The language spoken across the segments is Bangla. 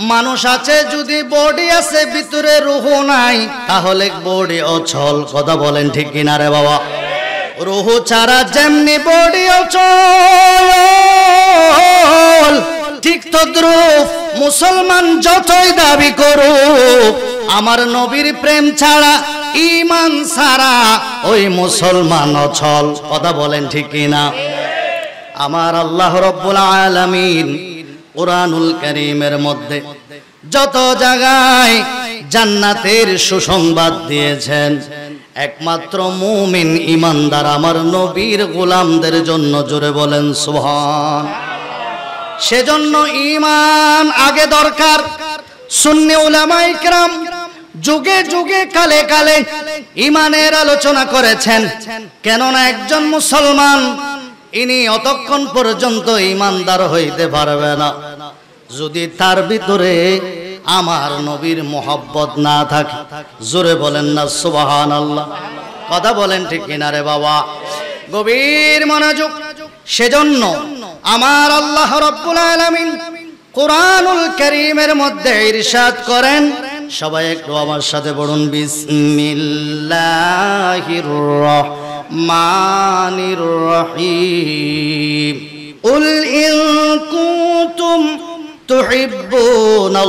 মানুষ আছে যদি বডি আছে ভিতরে রূহ নাই তাহলে বডি অচল। কথা বলেন ঠিক কিনা রে বাবা? রূহ ছাড়া যেমনি বডি অচল, ঠিক তদ্রূপ মুসলমান যতই দাবি করুক আমার নবীর প্রেম ছাড়া ঈমান ছাড়া ওই মুসলমান অচল। কথা বলেন ঠিক কিনা? আমার আল্লাহ রাব্বুল আলামিন কুরআনুল কারীমের মধ্যে যত জায়গায় জান্নাতের সুসংবাদ দিয়েছেন, একমাত্র মুমিন ঈমানদার আমার নবীর গোলামদের জন্য। জোরে বলেন সুবহান। সেজন্য ঈমান আগে দরকার। সুন্নি উলামায়ে কেরাম যুগে যুগে কালে কালে ঈমানের আলোচনা করেছেন। কেননা একজন মুসলমান ইনি অতক্ষণ পর্যন্ত ঈমানদার হইতে পারবে না যদি তার ভিতরে আমার নবীর মোহাব্বত না থাকে। জোরে বলেন না সুবহানাল্লাহ। কথা বলেন ঠিক কিনা রে বাবা? গভীর মনোযোগ। সেজন্য আমার আল্লাহ রাব্বুল আলামিন কুরআনুল কারীমের মধ্যে ইরশাদ করেন, সবাই একটু আমার সাথে পড়ুন, বিসমিল্লাহির রাহমানির রহিম। কুল ইন কুনতুম তুহিব্বুনাল্লাহা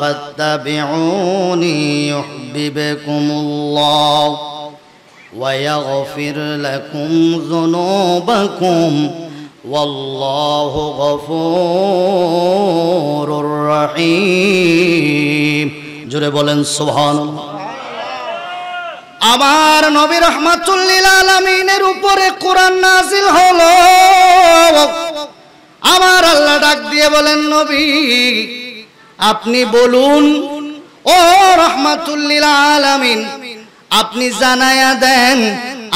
ফাত্তাবিউনি ইউহিব্বুকুমুল্লাহ ওয়া ইয়াগফির লাকুম যুনুবাকুম ওয়াল্লাহু গফুরুর রহিম। জোরে বলেন সুবহানাল্লাহ। আমার নবী রাহমাতুল লিল আলামিনের উপরে কোরআন নাযিল হলো। আমার আল্লাহ ডাক দিয়ে বলেন, নবী আপনি বলুন, ও রাহমাতুল লিল আলামিন আপনি জানায়া দেন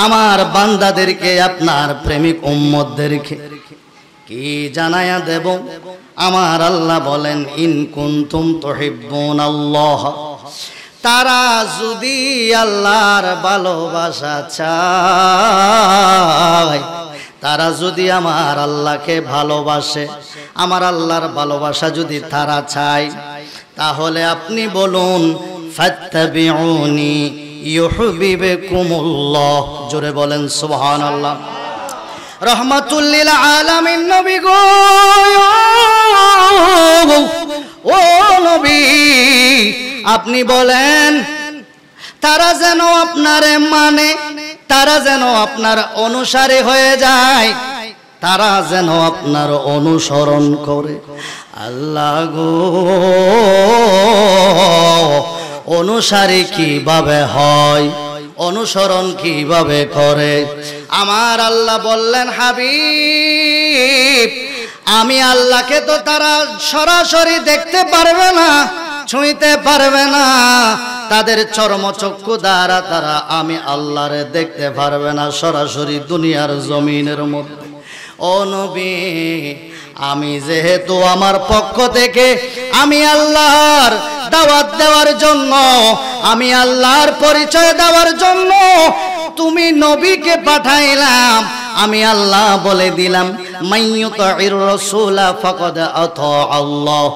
আমার বান্দাদেরকে, আপনার প্রেমিক উম্মতদেরকে। কি জানায়া দেব? আমার আল্লাহ বলেন, ইন কুনতুম তুহিব্বুনাল্লাহ, তারা যদি আল্লাহর ভালোবাসা চায়, তারা যদি আমার আল্লাহকে ভালোবাসে, আমার আল্লাহর ভালোবাসা যদি তারা চায়, তাহলে আপনি বলুন ফাত্তাবিউনি ইউহিব্বুকুমুল্লাহ। জোরে বলেন সুবহানাল্লাহ। রাহমাতুল লিল আলামিন নবী গো, ও নবী আপনি বলেন তারা যেন আপনারে মানে, তারা যেন আপনার অনুসারী হয়ে যায়, তারা যেন আপনার অনুসরণ করে। আল্লাহ গো, অনুসারী কিভাবে হয়, অনুসরণ কিভাবে করে? আমার আল্লাহ বললেন, হাবিব আমি আল্লাহকে তো তারা সরাসরি দেখতে পারবে না, ছুঁইতে পারবে না, তাদের চর্মচক্ষু দ্বারা তারা আমি আল্লাহরে দেখতে পারবে না সরাসরি দুনিয়ার জমিনের মধ্যে। ও নবী আমি যেহেতু আমার পক্ষ থেকে আমি আল্লাহর দাওয়াত দেওয়ার জন্য, আমি আল্লাহর পরিচয় দেওয়ার জন্য তুমি নবীকে পাঠাইলাম, আমি আল্লাহ বলে দিলাম মাইয়ুতির রাসূলা ফাকাদ আতা আল্লাহ।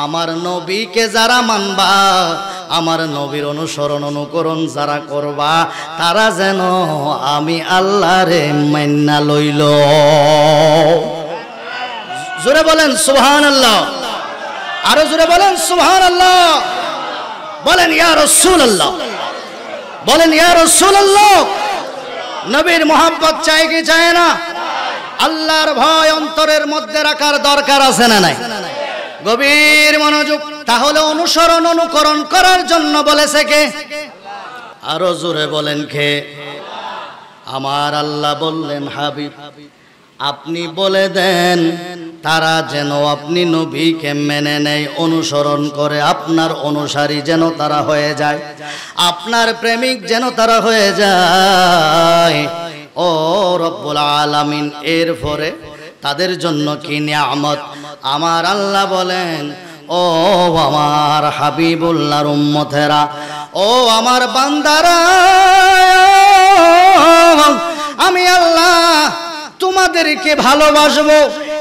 আমার নবীকে যারা মানবা, আমার নবীর অনুসরণ অনুকরণ যারা করবা, তারা যেন আমি আল্লাহরে মান্না লইল। জোরে বলেন সুবহানাল্লাহ। আরো জোরে বলেন সুবহানাল্লাহ। বলেন ইয়া রাসূলুল্লাহ, বলেন ইয়া রাসূলুল্লাহ। নবীর মোহাব্বত চাই কি চায় না? আল্লাহর ভয় অন্তরের মধ্যে রাখার দরকার আছে না নাই? গভীর মনোযোগ। তাহলে অনুসরণ অনুকরণ করার জন্য বলেছে কে? আরো জোরে বলেন কে? আমার আল্লাহ বললেন, হাবিব আপনি বলে দেন তারা যেন আপনি নবীকে মেনে নেয়, অনুসরণ করে, আপনার অনুসারী যেন তারা হয়ে যায়, আপনার প্রেমিক যেন তারা হয়ে যায়। ও রব্বুল আলামিন এরপরে তাদের জন্য কি নিয়ামত! আমার আল্লাহ বলেন, ও আমার হাবিবুল্লাহর উম্মতেরা, ও আমার বান্দারা, আমি আল্লাহ তোমাদেরকে ভালোবাসবো।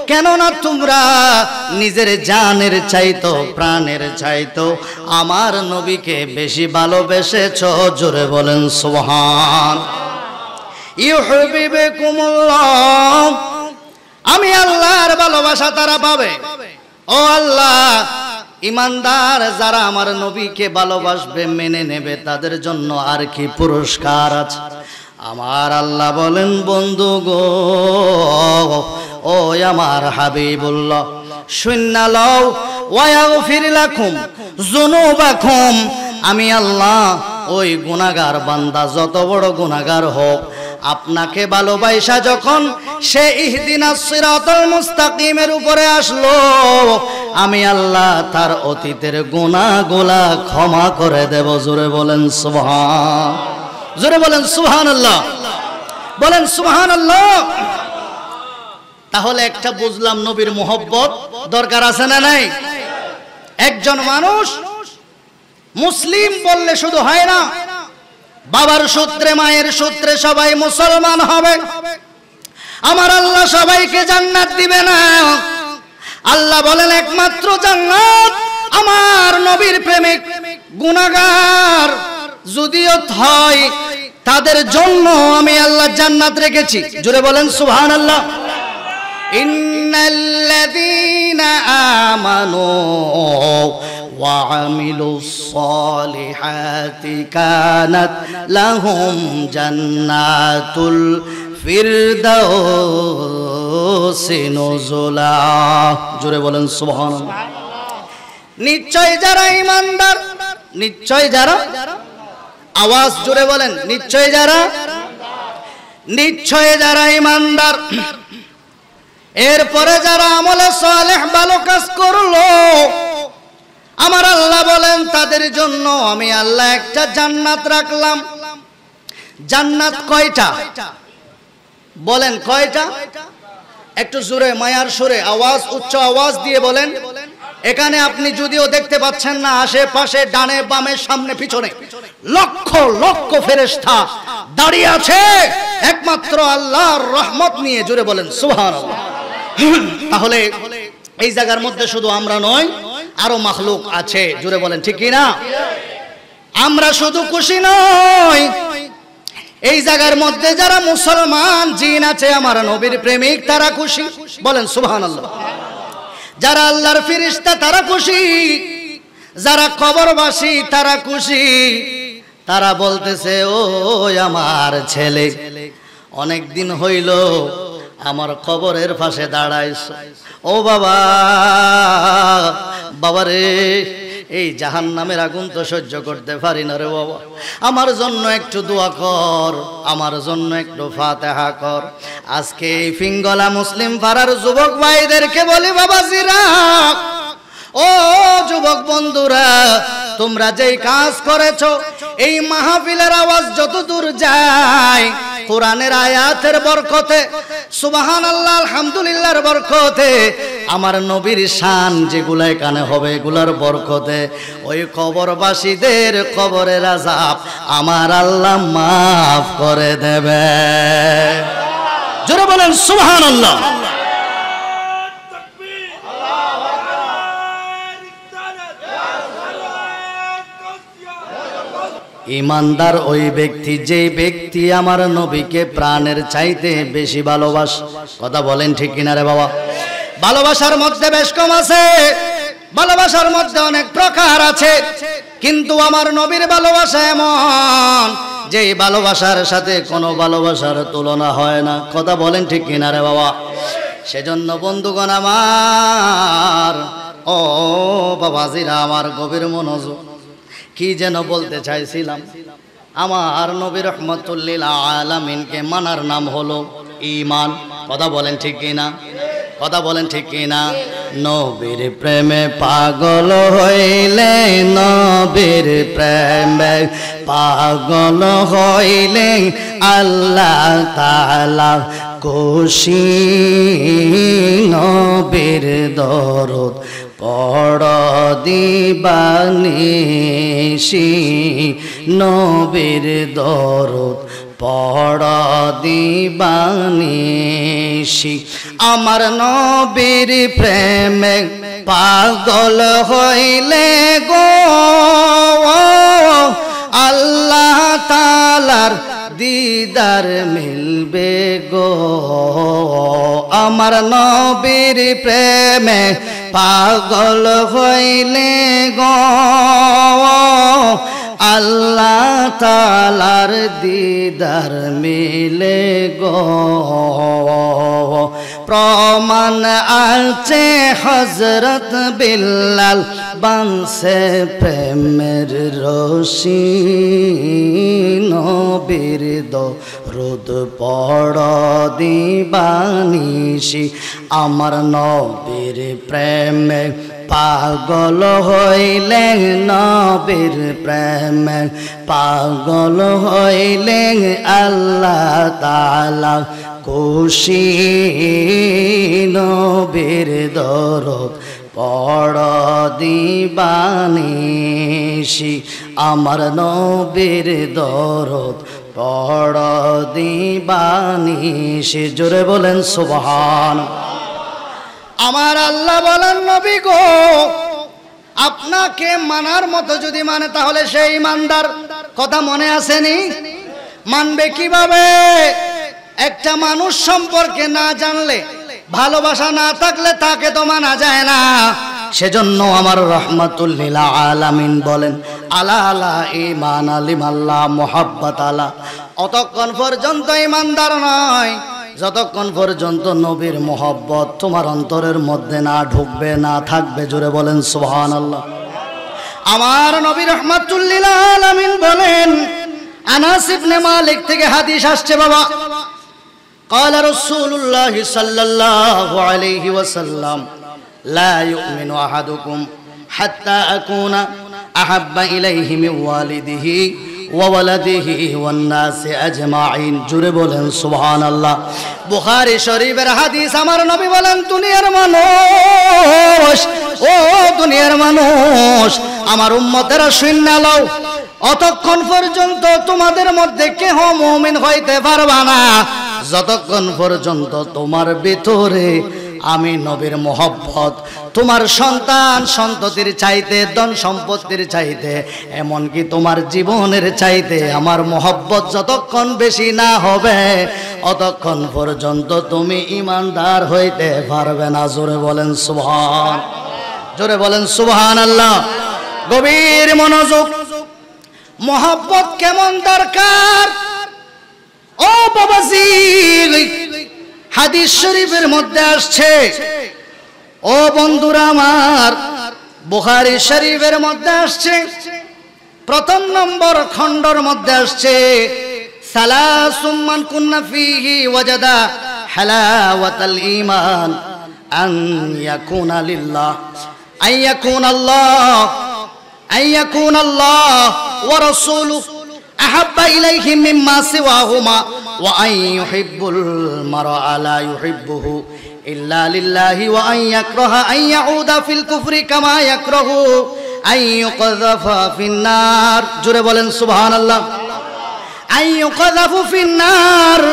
কেননা তোমরা নিজের জানের চাইতো প্রাণের চাইতো আমার নবীকে বেশি ভালোবেসেছো। জোরে বলেন সুবহান। ইউহিব্বুকুমুল্লাহ, আমি আল্লাহর ভালোবাসা তারা পাবে। ও আল্লাহ, ইমানদার যারা আমার নবীকে ভালোবাসবে মেনে নেবে তাদের জন্য আর কি পুরস্কার আছে? আমার আল্লাহ বলেন, বন্ধু গো, ও আমার হাবিবুল্লাহ, শুননা লও ওয়াগফির লাকুম যুনুবাকুম। আমি আল্লাহ ওই গুনাহগার বান্দা যত বড় গুনাহগার হোক, আপনাকে ভালোবাসা যখন সে ইহদিনাস সিরাতাল মুস্তাকিমের উপরে আসলো, আমি আল্লাহ তার অতীতের গুনাহগুলা ক্ষমা করে দেব। জোরে বলেন সুবহান, জোরে বলেন সুবহানাল্লাহ, বলেন সুবহানাল্লাহ। তাহলে একটা বুঝলাম, নবীর মুহব্বত দরকার আছে না নাই? একজন মানুষ মুসলিম বললে শুধু হয় না, বাবার সূত্রে মায়ের সূত্রে সবাই মুসলমান হবে। আমার আল্লাহ সবাইকে জান্নাত দিবে না। আল্লাহ বলেন একমাত্র জান্নাত আমার নবীর প্রেমিক গুনাহগার যদিও হয় তাদের জন্য আমি আল্লাহ জান্নাত রেখেছি। জোরে বলেন সুবহানাল্লাহ। ইন্নাল্লাযীনা আমানু ওয়া আমিলুস সালিহাতি কানাত লাহুম জান্নাতুল ফিরদাউসি নুজুলা। জোরে বলেন সুবহানাল্লাহ। নিশ্চয় যারা ঈমানদার, নিশ্চয় যারা, আওয়াজ জোরে বলেন, নিশ্চয় যারা, নিশ্চয় যারা ঈমানদার, এরপরে যারা আমলে সালেহ ভালো কাজ করলো, আমার আল্লাহ বলেন তাদের জন্য আমি আল্লাহ একটা জান্নাত রাখলাম। জান্নাত কয়টা বলেন? কয়টা? একটু জোরে মায়ার সুরে আওয়াজ, উচ্চ আওয়াজ দিয়ে বলেন। এখানে আপনি যদিও দেখতে পাচ্ছেন না, আশেপাশে ডানে বামে সামনে পিছনে লক্ষ লক্ষ ফেরেশতা দাঁড়িয়ে আছে একমাত্র আল্লাহর রহমত নিয়ে। জোরে বলেন সুবহানাল্লাহ। তাহলে এই জায়গার মধ্যে শুধু আমরা নয়, আরো মাখলুক আছে। জোরে বলেন ঠিক কি না? আমরা শুধু খুশি নয়, এই জায়গার মধ্যে যারা মুসলমান জিন আছে আমার নবীর প্রেমিক তারা খুশি। বলেন সুবহানাল্লাহ। যারা আল্লাহর ফেরেশতা তারা খুশি, যারা কবরবাসী তারা খুশি। তারা বলতেছে, ও আমার ছেলে, অনেক দিন হইল আমার কবরের পাশে দাঁড়াইছ। ও বাবা, বাবারে, এই জাহান্নামের আগুন তো সহ্য করতে পারি না রে বাবা, আমার জন্য একটু দোয়া কর, আমার জন্য একটু ফাতিহা কর। আজকে এই ফিঙ্গলা মুসলিম পাড়ার যুবক ভাইদেরকে বলি, বাবাজিরা, ও যুবক বন্ধুরা, তোমরা যেই কাজ করেছো, এই মাহফিলের আওয়াজ যত দূর যায়, কোরআনের আয়াতের বরকতে, সুবহানাল্লাহ আলহামদুলিল্লাহর বরকতে, আমার নবীর শান যেগুলা এখানে হবে এগুলার বরকতে ওই কবরবাসীদের কবরের আযাব আমার আল্লাহ মাফ করে দেবে। জোরে বলেন সুবহানাল্লাহ। ইমানদার ওই ব্যক্তি, যে ব্যক্তি আমার নবীকে প্রাণের চাইতে বেশি ভালোবাসে। কথা বলেন ঠিক কিনা রে বাবা? ভালোবাসার মধ্যে বেশ কম আছে, ভালোবাসার মধ্যে অনেক প্রকার আছে, কিন্তু আমার নবীর ভালোবাসা এমন যে ভালোবাসার সাথে কোনো ভালোবাসার তুলনা হয় না। কথা বলেন ঠিক কিনা রে বাবা? সেজন্য বন্ধুগণ আমার, ও বাবাজিরা আমার, গভীর মনোযোগ, কি যেন বলতে চাইছিলাম। আমার নবী রহমাতুল লিল আলামিনকে মানার নাম হলো ঈমান। কথা বলেন ঠিক কিনা? কথা বলেন ঠিক কিনা? নবীর প্রেমে পাগল হইলে, নবীর প্রেমে পাগল হইলে আল্লাহ তাআলা খুশি। নবীর দরদ পড় দিবানিশি, নবীর দরদ পড় দিবানিশি। বানিয়েছি আমার নবীর প্রেমে পাগল হইলে গো আল্লাহ তাআলার দিদার মিলবে গো আমার নবীর প্রেমে পাগল হইলে গো আল্লাহ তাআলার দিদার মিলে গো প্রমাণ আছে হযরত বিল্লাল বানছে প্রেমের রশি নবীর দরুদ পড় দিবানিশি আমার নবীর প্রেমে পাগল হইলে নবীর প্রেমে পাগল হইলে আল্লাহ তাআলা খুশি নবীর দরুদ পড় দিবানিশি আমার নবীর দরুদ পড় দিবানিশি জোরে বলেন সুবহান আমার আল্লাহ বলেন নবী গো আপনাকে মানার মতো যদি মানে তাহলে সেই ইমানদার কথা মনে আসেনি মানবে কিভাবে একটা মানুষ সম্পর্কে না জানলে ভালোবাসা না থাকলে তাকে তো মানা যায় না সেজন্য আমার রাহমাতুল লিল আলামিন বলেন আলা আলা ঈমান আলিমাল্লাহ মুহাব্বাত আলা অতক্ষণ পর্যন্ত ইমানদার নয় যতক্ষণ পর্যন্ত নবীর মোহব্বত তোমার অন্তরের মধ্যে না ঢুকবে না থাকবে জোরে বলেন সুবহানাল্লাহ আমার নবী রাহমাতুল লিল আলামিন বলেন আনাস ইবনে মালিক থেকে হাদিস আসছে বাবা قال رسول الله صلى الله عليه وسلم لا يؤمن أحدكم حتى أكون أحب إليه من والده وولده والناس أجمعين জোরে বলেন সুবহানাল্লাহ বুখারী শরীফের হাদিস আমার নবী বলেন দুনিয়ার মানুষ ও দুনিয়ার মানুষ আমার উম্মতেরা শুনে নাও অতক্ষণ পর্যন্ত তোমাদের মধ্যে কেহ মুমিন হইতে পারবা না যতক্ষণ পর্যন্ত তোমার ভিতরে আমি নবীর মোহব্বত তোমার সন্তান সন্ততির চাইতে ধন সম্পত্তির চাইতে এমনকি তোমার জীবনের চাইতে আমার মোহব্বত যতক্ষণ বেশি না হবে অতক্ষণ পর্যন্ত তুমি ইমানদার হইতে পারবে না জোরে বলেন সুবহান জোরে বলেন সুবহানাল্লাহ গভীর মনোযোগ মোহব্বত কেমন দরকার ও বাবাজি হাদিস শরীফের মধ্যে আসছে ও বন্ধুরা আমার বুখারী শরীফের মধ্যে আসছে প্রথম নম্বর খণ্ডের মধ্যে আসছে সালাসুম মান কুন্না ফীহি ওয়াজাদা হালাওয়াতাল ঈমান আন ইয়াকুনা লিল্লাহ আইয়াকুনাল্লাহ ওয়া রাসূলুহু أحب إليهم مما سواهما وأن يحب المرء لا يحبه إلا لله وأن يكره أن يعود في الكفر كما يكره أن يقذف في النار جرى بولن سبحان الله أن يقذف في النار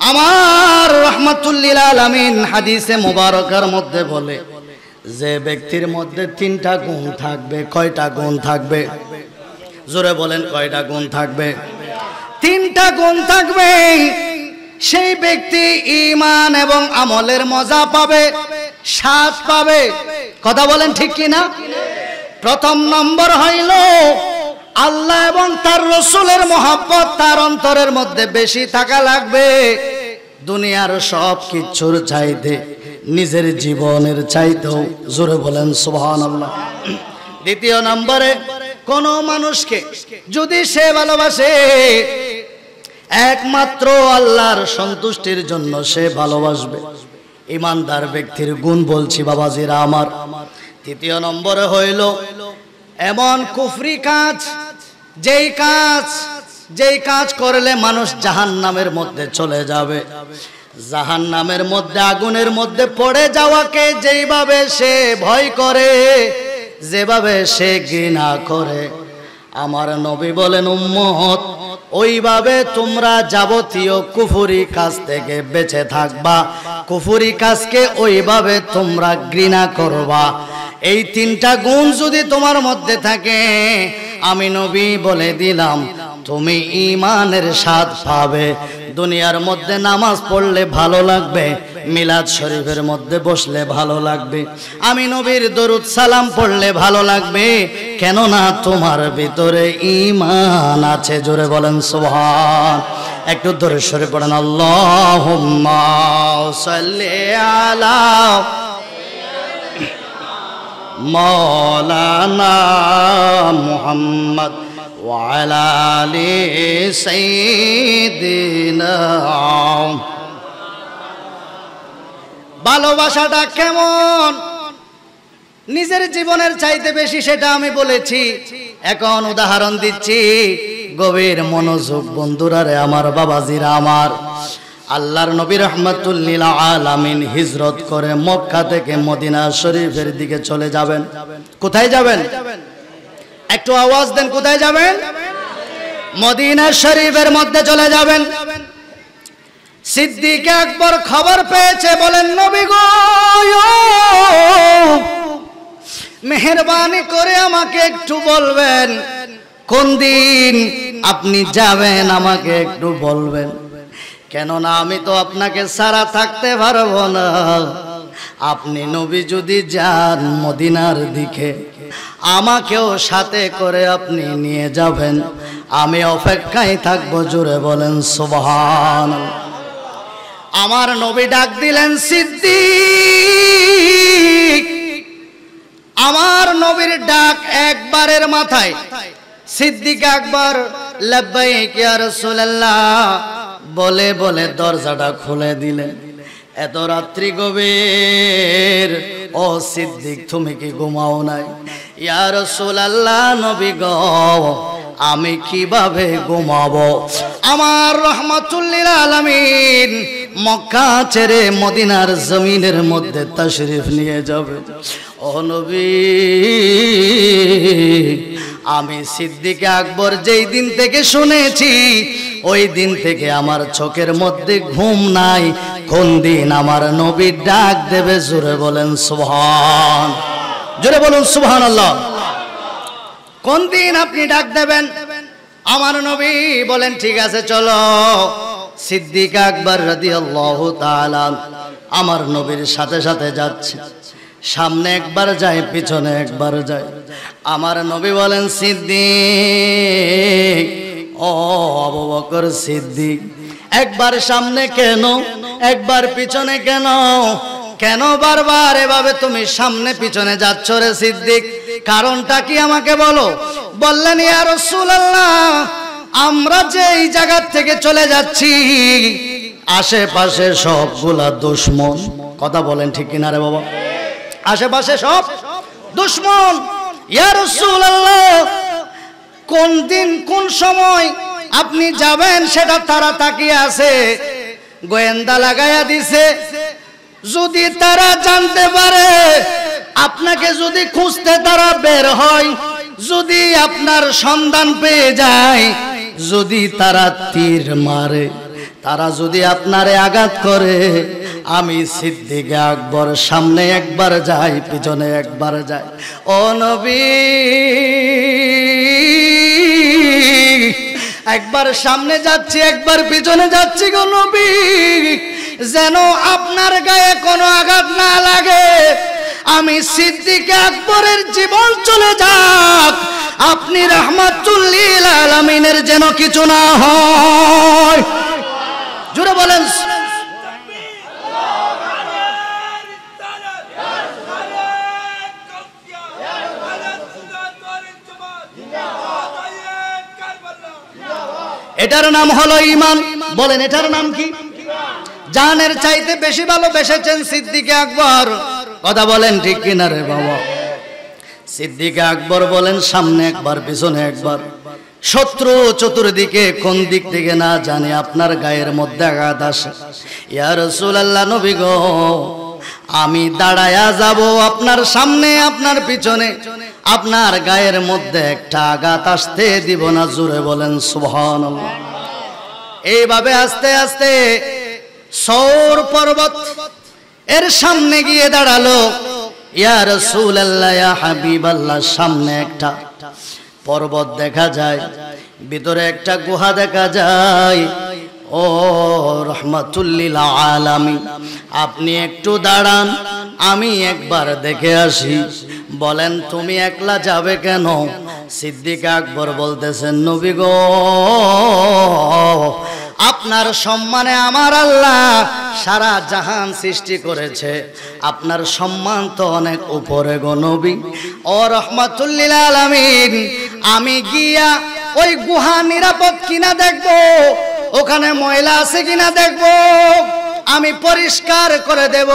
আমার রাহমাতুল লিল আলামিন হাদিসে মুবারকার মধ্যে বলে যে ব্যক্তির মধ্যে তিনটা গুণ থাকবে কয়টা গুণ থাকবে জোরে বলেন কয়টা গুণ থাকবে তিনটা গুণ থাকবে সেই ব্যক্তি ঈমান এবং আমলের মজা পাবে স্বাদ পাবে কথা বলেন ঠিক কি না প্রথম নম্বর হইল আল্লাহ এবং তার রাসূলের মহব্বত তার অন্তরের মধ্যে বেশি থাকা লাগবে দুনিয়ার সব কিছুর চাইতে নিজের জীবনের চাইতেও জোরে বলেন সুবহানাল্লাহ দ্বিতীয় নম্বরে কোন মানুষকে যদি সে ভালোবাসে একমাত্র আল্লাহর সন্তুষ্টির জন্য সে ভালোবাসবে ইমানদার ব্যক্তির গুণ বলছি বাবাজিরা আমার তৃতীয় নম্বরে হইল এমন কুফরি কাজ যেই কাজ করলে মানুষ জাহান্নামের মধ্যে চলে যাবে জাহান্নামের মধ্যে আগুনের মধ্যে পড়ে যাওয়াকে যেইভাবে সে ভয় করে যেভাবে সে ঘৃণা করে আমার নবী বলেন উম্মত ওইভাবে তোমরা যাবতীয় কুফরি কাজ থেকে বেঁচে থাকবা, কুফরি কাজকে ওইভাবে তোমরা ঘৃণা করবা। এই তিনটা গুণ যদি তোমার মধ্যে থাকে, আমি নবী বলে দিলাম তুমি ঈমানের স্বাদ পাবে। দুনিয়ার মধ্যে নামাজ পড়লে ভালো লাগবে, মিলাদ শরীফের মধ্যে বসলে ভালো লাগবে, আমি নবীর দরুদ সালাম পড়লে ভালো লাগবে, কেননা তোমার ভিতরে ঈমান আছে। জোরে বলেন সুবহান। একটু ধরে সরে পড়েন আল্লাহুম্মা সাল্লি আলা মাওলানা মুহাম্মদ ওয়া আলা আলি সাইয়্যিদিনা। ভালোবাসাটা কেমন নিজের জীবনের চাইতে বেশি সেটা আমি বলেছি, এখন উদাহরণ দিচ্ছি। গভীর মনোযোগ বন্ধুরা রে আমার, বাবাজিরা আমার, আল্লাহর নবী রাহমাতুল লিল আলামিন হিজরত করে মক্কা থেকে মদিনা শরীফের দিকে চলে যাবেন। কোথায় যাবেন? একটু আওয়াজ দেন, কোথায় যাবেন? মদিনা শরীফের মধ্যে চলে যাবেন। সিদ্দিক আকবর খবর পেয়েছে, বলেন নবী গো, মেহেরবানি করে আমাকে একটু বলবেন কোন দিন আপনি যাবেন, আমাকে একটু বলবেন, কেননা আমি তো আপনাকে ছাড়া থাকতে পারবো না। আপনি নবী যদি যান মদিনার দিকে, আমাকেও সাথে করে আপনি নিয়ে যাবেন, আমি অপেক্ষায় থাকবো। জোরে বলেন সুবহানাল্লাহ। আমার নবী ডাক দিলেন সিদ্দিক। আমার নবীর ডাক একবারের মাথায় সিদ্দিক আকবর লাব্বাইক ইয়া রাসূলুল্লাহ বলে বলে দরজাটা খুলে দিলেন। এত রাত্রি গভীর, ও সিদ্দিক তুমি কি ঘুমাও নাই? ইয়া রাসূলুল্লাহ নবী গো, আমি কিভাবে ঘুমাবো? আমার রাহমাতুল লিল আলামিন মক্কা ছেড়ে মদিনার জমিনের মধ্যে তাশরীফ নিয়ে যাবে। ও নবী, আমি সিদ্দিক আকবর যেই দিন থেকে শুনেছি, ওই দিন থেকে আমার চোখের মধ্যে ঘুম নাই। কোন দিন আমার নবী ডাক দেবে? জোরে বলেন সুবহান, জোরে বলুন সুবহানাল্লাহ। কোন দিন আপনি ডাক দেবেন? আমার নবী বলেন ঠিক আছে চলো। সিদ্দিক আকবর রাদিয়াল্লাহু তাআলা আমার নবীর সাথে সাথে যাচ্ছে। সামনে একবার যায়, পিছনে একবার যায়। আমার নবী বলেন সিদ্দিক, ও আবু বকর সিদ্দিক, একবার সামনে কেন, একবার পিছনে কেন? কেন বারবার এভাবে তুমি সামনে পিছনে যাচ্ছ রে সিদ্দিক? কারণটা কি আমাকে বলো। বললেন ইয়া রাসূলুল্লাহ, আমরা যে এই জায়গা থেকে চলে যাচ্ছি, আশেপাশে সবগুলা দুশমন। কথা বলেন ঠিক কিনা রে বাবা? আশেপাশে সব দুশমন। ইয়া রাসূলুল্লাহ, কোন দিন কোন সময় আপনি যাবেন সেটা তারা তাকিয়ে আছে, গোয়েন্দা লাগাইয়া দিছে। যদি তারা জানতে পারে, আপনাকে যদি খুঁজতে তারা বের হয়, যদি আপনার সন্ধান পেয়ে যায়, যদি তারা তীর মারে, তারা যদি আপনারে আঘাত করে, আমি সিদ্দিক আকবর সামনে একবার যাই, পিছনে একবার যাই। ও নবী, একবার সামনে যাচ্ছি, একবার পিছনে যাচ্ছি গো নবী, যেন আপনার গায়ে কোনো আঘাত না লাগে। আমি সিদ্দিক আকবরের জীবন চলে যাক, আপনি রাহমাতুল লিল আলামিনের যেন কিছু না হয়। জোরে বলেন। এটার নাম হলো ঈমান। বলেন এটার নাম কি? জানের চাইতে বেশি ভালোবেসেছেন সিদ্দিক আকবর। কথা বলেন ঠিক কিনা রে বাবা? সিদ্দিক আকবর বলেন সামনে একবার, পিছনে একবার। শত্রু চতুর্দিকে কোন দিক থেকে না জানি আপনার গায়ের মধ্যে আঘাত আসে। ইয়া রাসূলুল্লাহ নবী গো, আমি দাঁড়ায়া যাব আপনার সামনে, আপনার পিছনে, আপনার গায়ের মধ্যে একটা আঘাত আসতে দিব না। জোরে বলেন সুবহানাল্লাহ। এইভাবে আস্তে আস্তে সৌর পর্বত এর সামনে গিয়ে দাঁড়ালো। ইয়া রাসূলুল্লাহ, ইয়া হাবিবাল্লাহ, সামনে একটা পর্বত দেখা যায়, ভিতরে একটা গুহা দেখা যায়। ও রাহমাতুল লিল আলামিন, আপনি একটু দাঁড়ান, আমি একবার দেখে আসি। বলেন তুমি একলা যাবে কেন? সিদ্দিক আকবর বলতেছেন, নবী গো, আপনার সম্মানে আমার আল্লাহ সারা জাহান সৃষ্টি করেছে, আপনার সম্মান তো অনেক উপরে গো নবী। ও রাহমাতুল লিল আলামিন, আমি গিয়া ওই গুহা নিরাপদ কিনা দেখবো, ওখানে ময়লা আছে কিনা দেখবো, আমি পরিষ্কার করে দেব,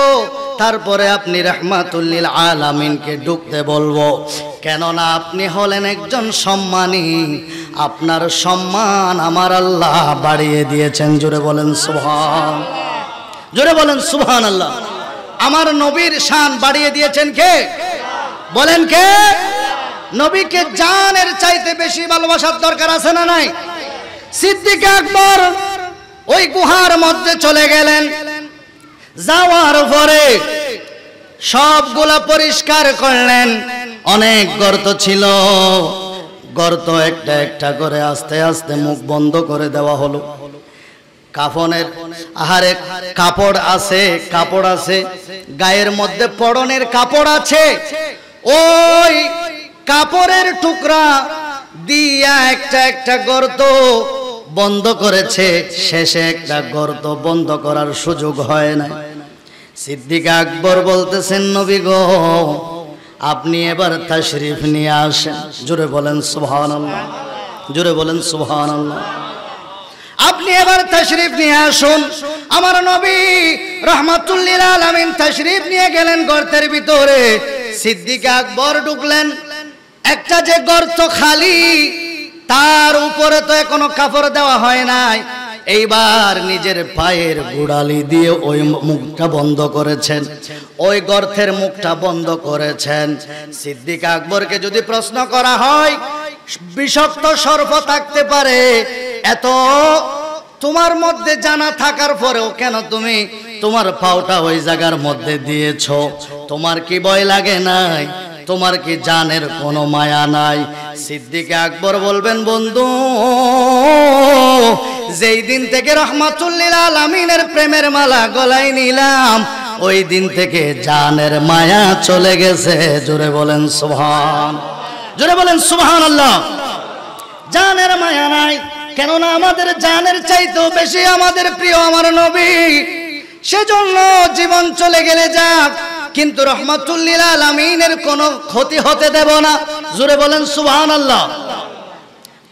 তারপরে আপনি রাহমাতুল লিল আলামিনকে ঢুকতে বলবো। কেননা আপনি হলেন একজন সম্মানী, আপনার সম্মান আমার আল্লাহ বাড়িয়ে দিয়েছেন। জোরে বলেন সুবহান, জোরে বলেন সুবহানাল্লাহ। আমার নবীর শান বাড়িয়ে দিয়েছেন কে? বলেন কে? নবীকে জানের চাইতে বেশি ভালোবাসার দরকার আছে না নাই? সিদ্দিক আকবর ওই গুহার মধ্যে চলে গেলেন। যাওয়ার পরে সবগুলা পরিষ্কার করলেন। অনেক গর্ত ছিল, গর্ত একটা একটা করে আস্তে আস্তে মুখ বন্ধ করে দেওয়া হলো। কাফনের আহারে কাপড় আছে, কাপড় আছে, গায়ের মধ্যে পরনের কাপড় আছে, ওই কাপড়ের টুকরা দিয়া একটা একটা গর্ত বন্ধ করেছে। শেষে একটা গর্ত বন্ধ করার সুযোগ হয় না। সিদ্দিক আকবর বলতেছেন, নবী গো, আপনি এবার তাশরীফ নিয়ে আসেন। জোরে বলেন সুবহানাল্লাহ, জোরে বলেন সুবহানাল্লাহ। আপনি এবার তাশরীফ নিয়ে আসুন। আমার নবী রাহমাতুল লিল আলামিন তাশরীফ নিয়ে গেলেন গর্তের ভিতরে। সিদ্দিক আকবর ঢুকলেন। একটা যে গর্ত খালি, তার উপরে তো এখনো কাপড় দেওয়া হয় নাই। এইবার নিজের পায়ের গোড়ালি দিয়ে ওই মুখটা বন্ধ করেছেন, ওই গর্তের মুখটা বন্ধ করেছেন। সিদ্দিক আকবরকে যদি প্রশ্ন করা হয়, বিষাক্ত সর্প থাকতে পারে, এত তোমার মধ্যে জানা থাকার পরেও কেন তুমি তোমার পাওটা ওই জায়গার মধ্যে দিয়েছো? তোমার কি ভয় লাগে নাই? তোমার কি জানের কোনো মায়া নাই? সিদ্দিক আকবর বলবেন, বন্ধু, যেই দিন থেকে রাহমাতুল লিল আলামিনের প্রেমের মালা গলায় নিলাম, ওই দিন থেকে জানের মায়া চলে গেছে। জোরে বলেন সুবহান, জোরে বলেন সুবহানাল্লাহ। জানের মায়া নাই, কেননা আমাদের জানের চাইতেও বেশি আমাদের প্রিয় আমার নবী। সেজন্য জীবন চলে গেলে যাক, কিন্তু রাহমাতুল লিল আলামিনের কোনো ক্ষতি হতে দেব না। জোরে বলেন সুবহানাল্লাহ।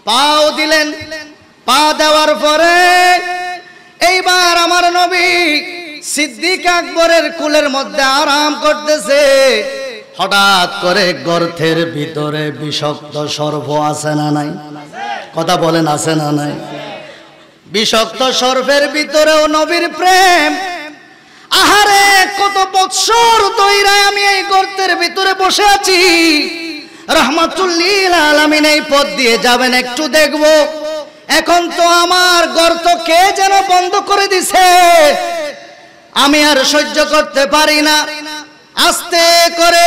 পাও দিলেন, পা দেওয়ার পরে এইবার আমার নবী সিদ্দিক আকবরের কুলের মধ্যে আরাম করতেছে। হঠাৎ করে গর্তের ভিতরে বিষাক্ত সর্প আছে না নাই? কথা বলেন, আছে না নাই? বিষাক্ত সর্পের ভিতরেও নবীর প্রেম। আহারে, কত বৎসর ধরে আমি এই গর্তের ভিতরে বসে আছি, রাহমাতুল লিল আলামিন এই পথ দিয়ে যাবেন, একটু দেখবো। এখন তো আমার গর্ত কে যেন বন্ধ করে দিছে, আমি আর সহ্য করতে পারি না। আস্তে করে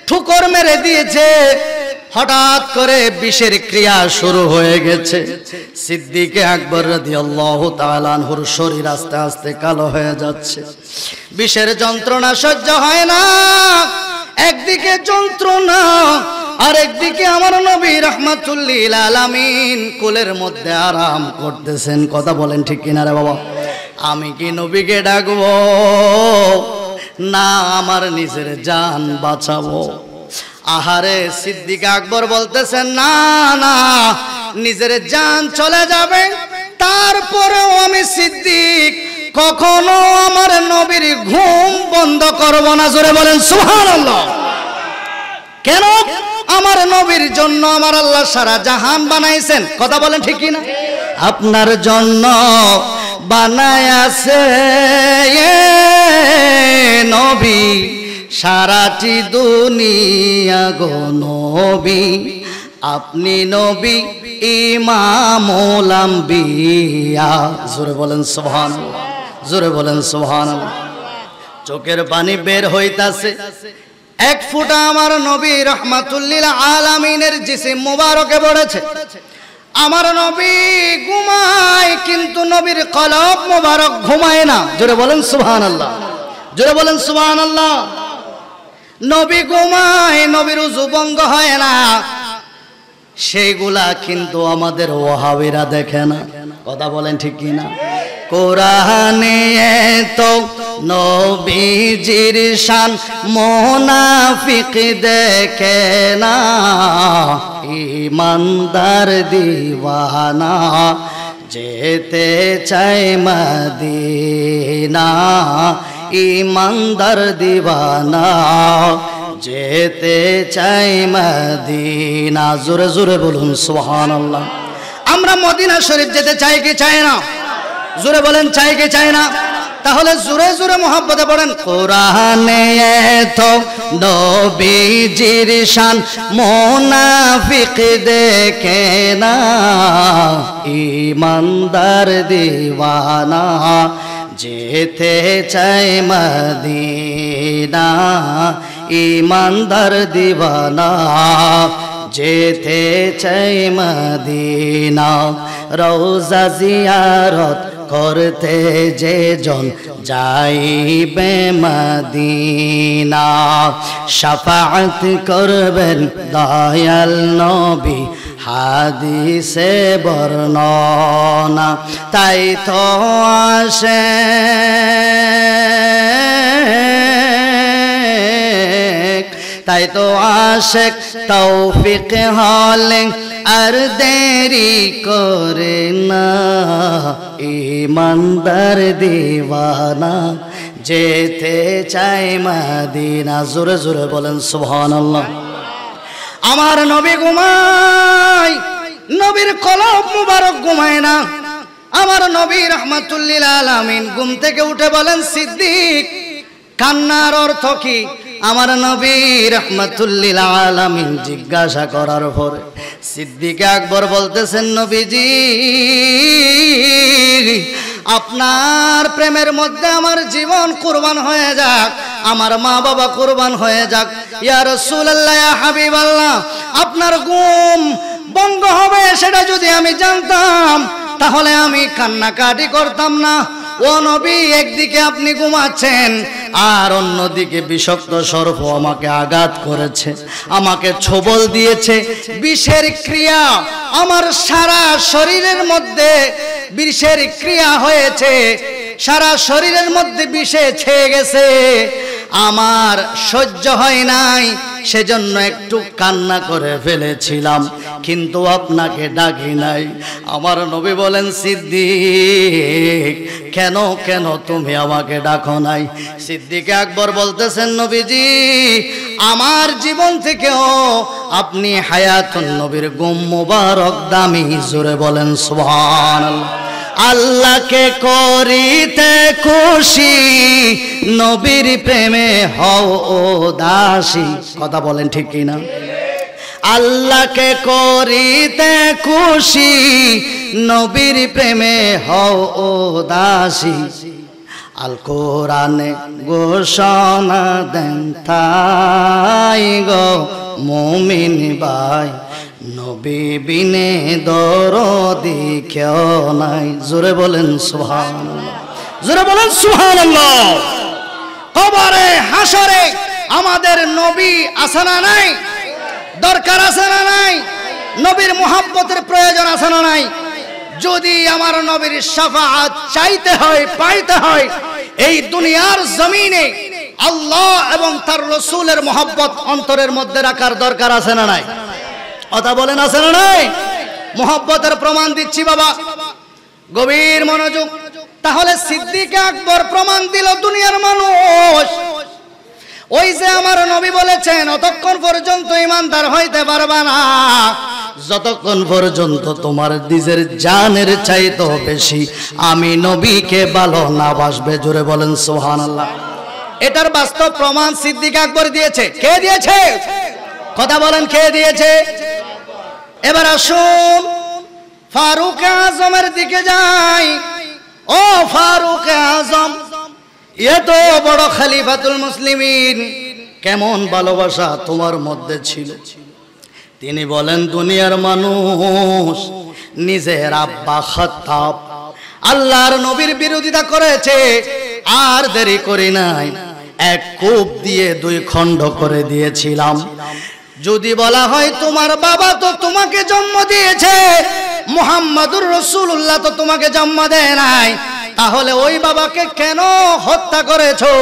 ঠুকর মেরে দিয়েছে। হঠাৎ করে বিষের ক্রিয়া শুরু হয়ে গেছে। সিদ্দিক আকবর রাদিয়াল্লাহু তাআলা আনহুর শরীর আস্তে আস্তে কালো হয়ে যাচ্ছে। বিষের যন্ত্রণা সহ্য হয় না। একদিকে যন্ত্রণা, আর একদিকে আমার নবী রাহমাতুল লিল আলামিন কোলের মধ্যে আরাম করতেছেন। কথা বলেন ঠিক কিনা রে বাবা? আমি কি নবীকে ডাকবো, না আমার নিজের জান বাঁচাবো? আহারে, সিদ্দিক আকবর বলতেছেন, না না, নিজের জান চলে যাবে, তারপরেও আমি সিদ্দিক কখনো আমার নবীর ঘুম বন্ধ করব না। জোরে বলেন সুবহানাল্লাহ। কেন? আমার নবীর জন্য আমার আল্লাহ সারা জাহান বানাইছেন। কথা বলেন ঠিক কিনা? আপনার জন্য বানায় আছে নবী সারাটি দুনিয়া গো নবী আপনি নবী ইমামুল আম্বিয়া জোরে বলেন সুবহানাল্লাহ জোরে বলেন সুবহানাল্লাহ চোখের পানি বের হইতাছে এক ফোঁটা আমার নবী রাহমাতুল লিল আলামিনের জিসিম মুবারকে পড়েছে আমার নবী ঘুমায় কিন্তু নবীর কলব মুবারক ঘুমায় না জোরে বলেন সুবহানাল্লাহ জোরে বলেন সুবহানাল্লাহ নবী ঘুমায় নবীর ওযু ভঙ্গ হয় না সেইগুলা কিন্তু আমাদের ওয়াহাবিরা দেখে না কথা বলেন ঠিক কি না কোরআনে তো নবীজির শান মুনাফিক দেখে না ঈমানদার দিওয়ানা যেতে চায় মদিনা ঈমানদার দিওয়ানা যেতে চাই মদিনা জোরে জোরে বলুন সুবহানাল্লাহ আমরা মদিনা শরীফ যেতে চাই কি চাই না জোরে বলেন চাই কি চাই না তাহলে জোরে জোরে মুহাব্বতে পড়েন কোরআনে তো নবীজির শান মুনাফিক দেখে না ঈমানদার দিওয়ানা যেতে চাই মদিনা ঈমানদার দিওয়ানা যেতে চাই মদিনা রওজা জিয়ারত করতে যে জন যাইবে মদিনা শাফাআত করবেন দয়াল নবী হাদিসে বর্ণনা তাই তো আসে তাই তো আশিক তৌফিক হলে আর দেরি করে না ঈমানদার দিওয়ানা যেতে চাই মদিনা জোরে জোরে বলেন সুবহানাল্লাহ আমার নবী ঘুমায় নবীর কলব মুবারক ঘুমায় না আমার নবী রাহমাতুল লিল আলামিন ঘুম থেকে উঠে বলেন সিদ্দিক কান্নার অর্থ কি আমার নবী রাহমাতুল লিল আলামিন জিজ্ঞাসা করার পরে সিদ্দিক আকবর বলতেছেন নবীজি আপনার প্রেমের মধ্যে আমার জীবন কুরবান হয়ে যাক আমার মা বাবা কুরবান হয়ে যাক ইয়া রাসূলুল্লাহ ইয়া হাবিবাল্লাহ আপনার ঘুম ভঙ্গ হবে সেটা যদি আমি জানতাম তাহলে আমি কান্নাকাটি করতাম না ও নবী একদিকে আপনি ঘুমাচ্ছেন আর অন্যদিকে বিষাক্ত সর্প আমাকে আঘাত করেছে আমাকে ছোবল দিয়েছে বিষের ক্রিয়া আমার সারা শরীরের মধ্যে বিষের ক্রিয়া হয়েছে সারা শরীরের মধ্যে বিষে ছেয়ে গেছে আমার সহ্য হয় নাই সেজন্য একটু কান্না করে ফেলেছিলাম কিন্তু আপনাকে ডাকি নাই আমার নবী বলেন সিদ্দিক কেন কেন তুমি আমাকে ডাকো নাই সিদ্দিক আকবর বলতেছেন নবীজি আমার জীবন থেকেও আপনি হায়াতুন নবীর ঘুম মুবারক দামি জোরে বলেন সুবহানাল্লাহ আল্লাহকে করিতে খুশি নবীর প্রেমে হও ও দাসী কথা বলেন ঠিক কি না আল্লাহকে করিতে খুশি নবীর প্রেমে হও ও দাসী আল কোরআনে ঘোষণা দেন তাই গো মুমিন ভাই নবী বিনে দরদি কেউ নাই জোরে বলেন সুবহানাল্লাহ জোরে বলেন সুবহানাল্লাহ কবরে হাসরে আমাদের নবী আছে না নাই দরকার আছে না নাই নবীর মুহাব্বতের প্রয়োজন আছে না নাই যদি আমার নবীর শাফাআত চাইতে হয় পাইতে হয় এই দুনিয়ার জমিনে আল্লাহ এবং তার রাসূলের মুহাব্বত অন্তরের মধ্যে রাখার দরকার আছে না নাই কথা বলেন আছে না নাই মুহাব্বতের প্রমাণ দিচ্ছি বাবা গভীর মনোযোগ তাহলে সিদ্দিক আকবর প্রমাণ দিল দুনিয়ার মানুষ ওই যে আমার নবী বলেছেন অতক্ষণ পর্যন্ত ঈমানদার হইতে পারবা না যতক্ষণ পর্যন্ত তোমার নিজের জানের চাইতে বেশি আমি নবীকে ভালো না বাসবে জোরে বলেন সুবহানাল্লাহ এটার বাস্তব প্রমাণ সিদ্দিক আকবর দিয়েছে। কে দিয়েছে? কথা বলেন, কে দিয়েছে? এবার আসুন ফারুক আজমের দিকে যাই। ও ফারুক আজম, এত বড় খলিফাতুল মুসলিমিন, কেমন ভালোবাসা তোমার মধ্যে ছিল। তিনি বলেন, দুনিয়ার মানুষ নিজের আব্বা খাত্তাব আল্লাহর নবীর বিরোধিতা করেছে, আর দেরি করি নাই, এক কূপ দিয়ে 2 খণ্ড করে দিয়েছিলাম। যদি বলা হয় তোমার বাবা তো তোমাকে জন্ম দিয়েছে, মুহাম্মাদুর রাসূলুল্লাহ তো তোমাকে জন্ম দেয় নাই, তাহলে ওই বাবাকে কেন হত্যা করেছো?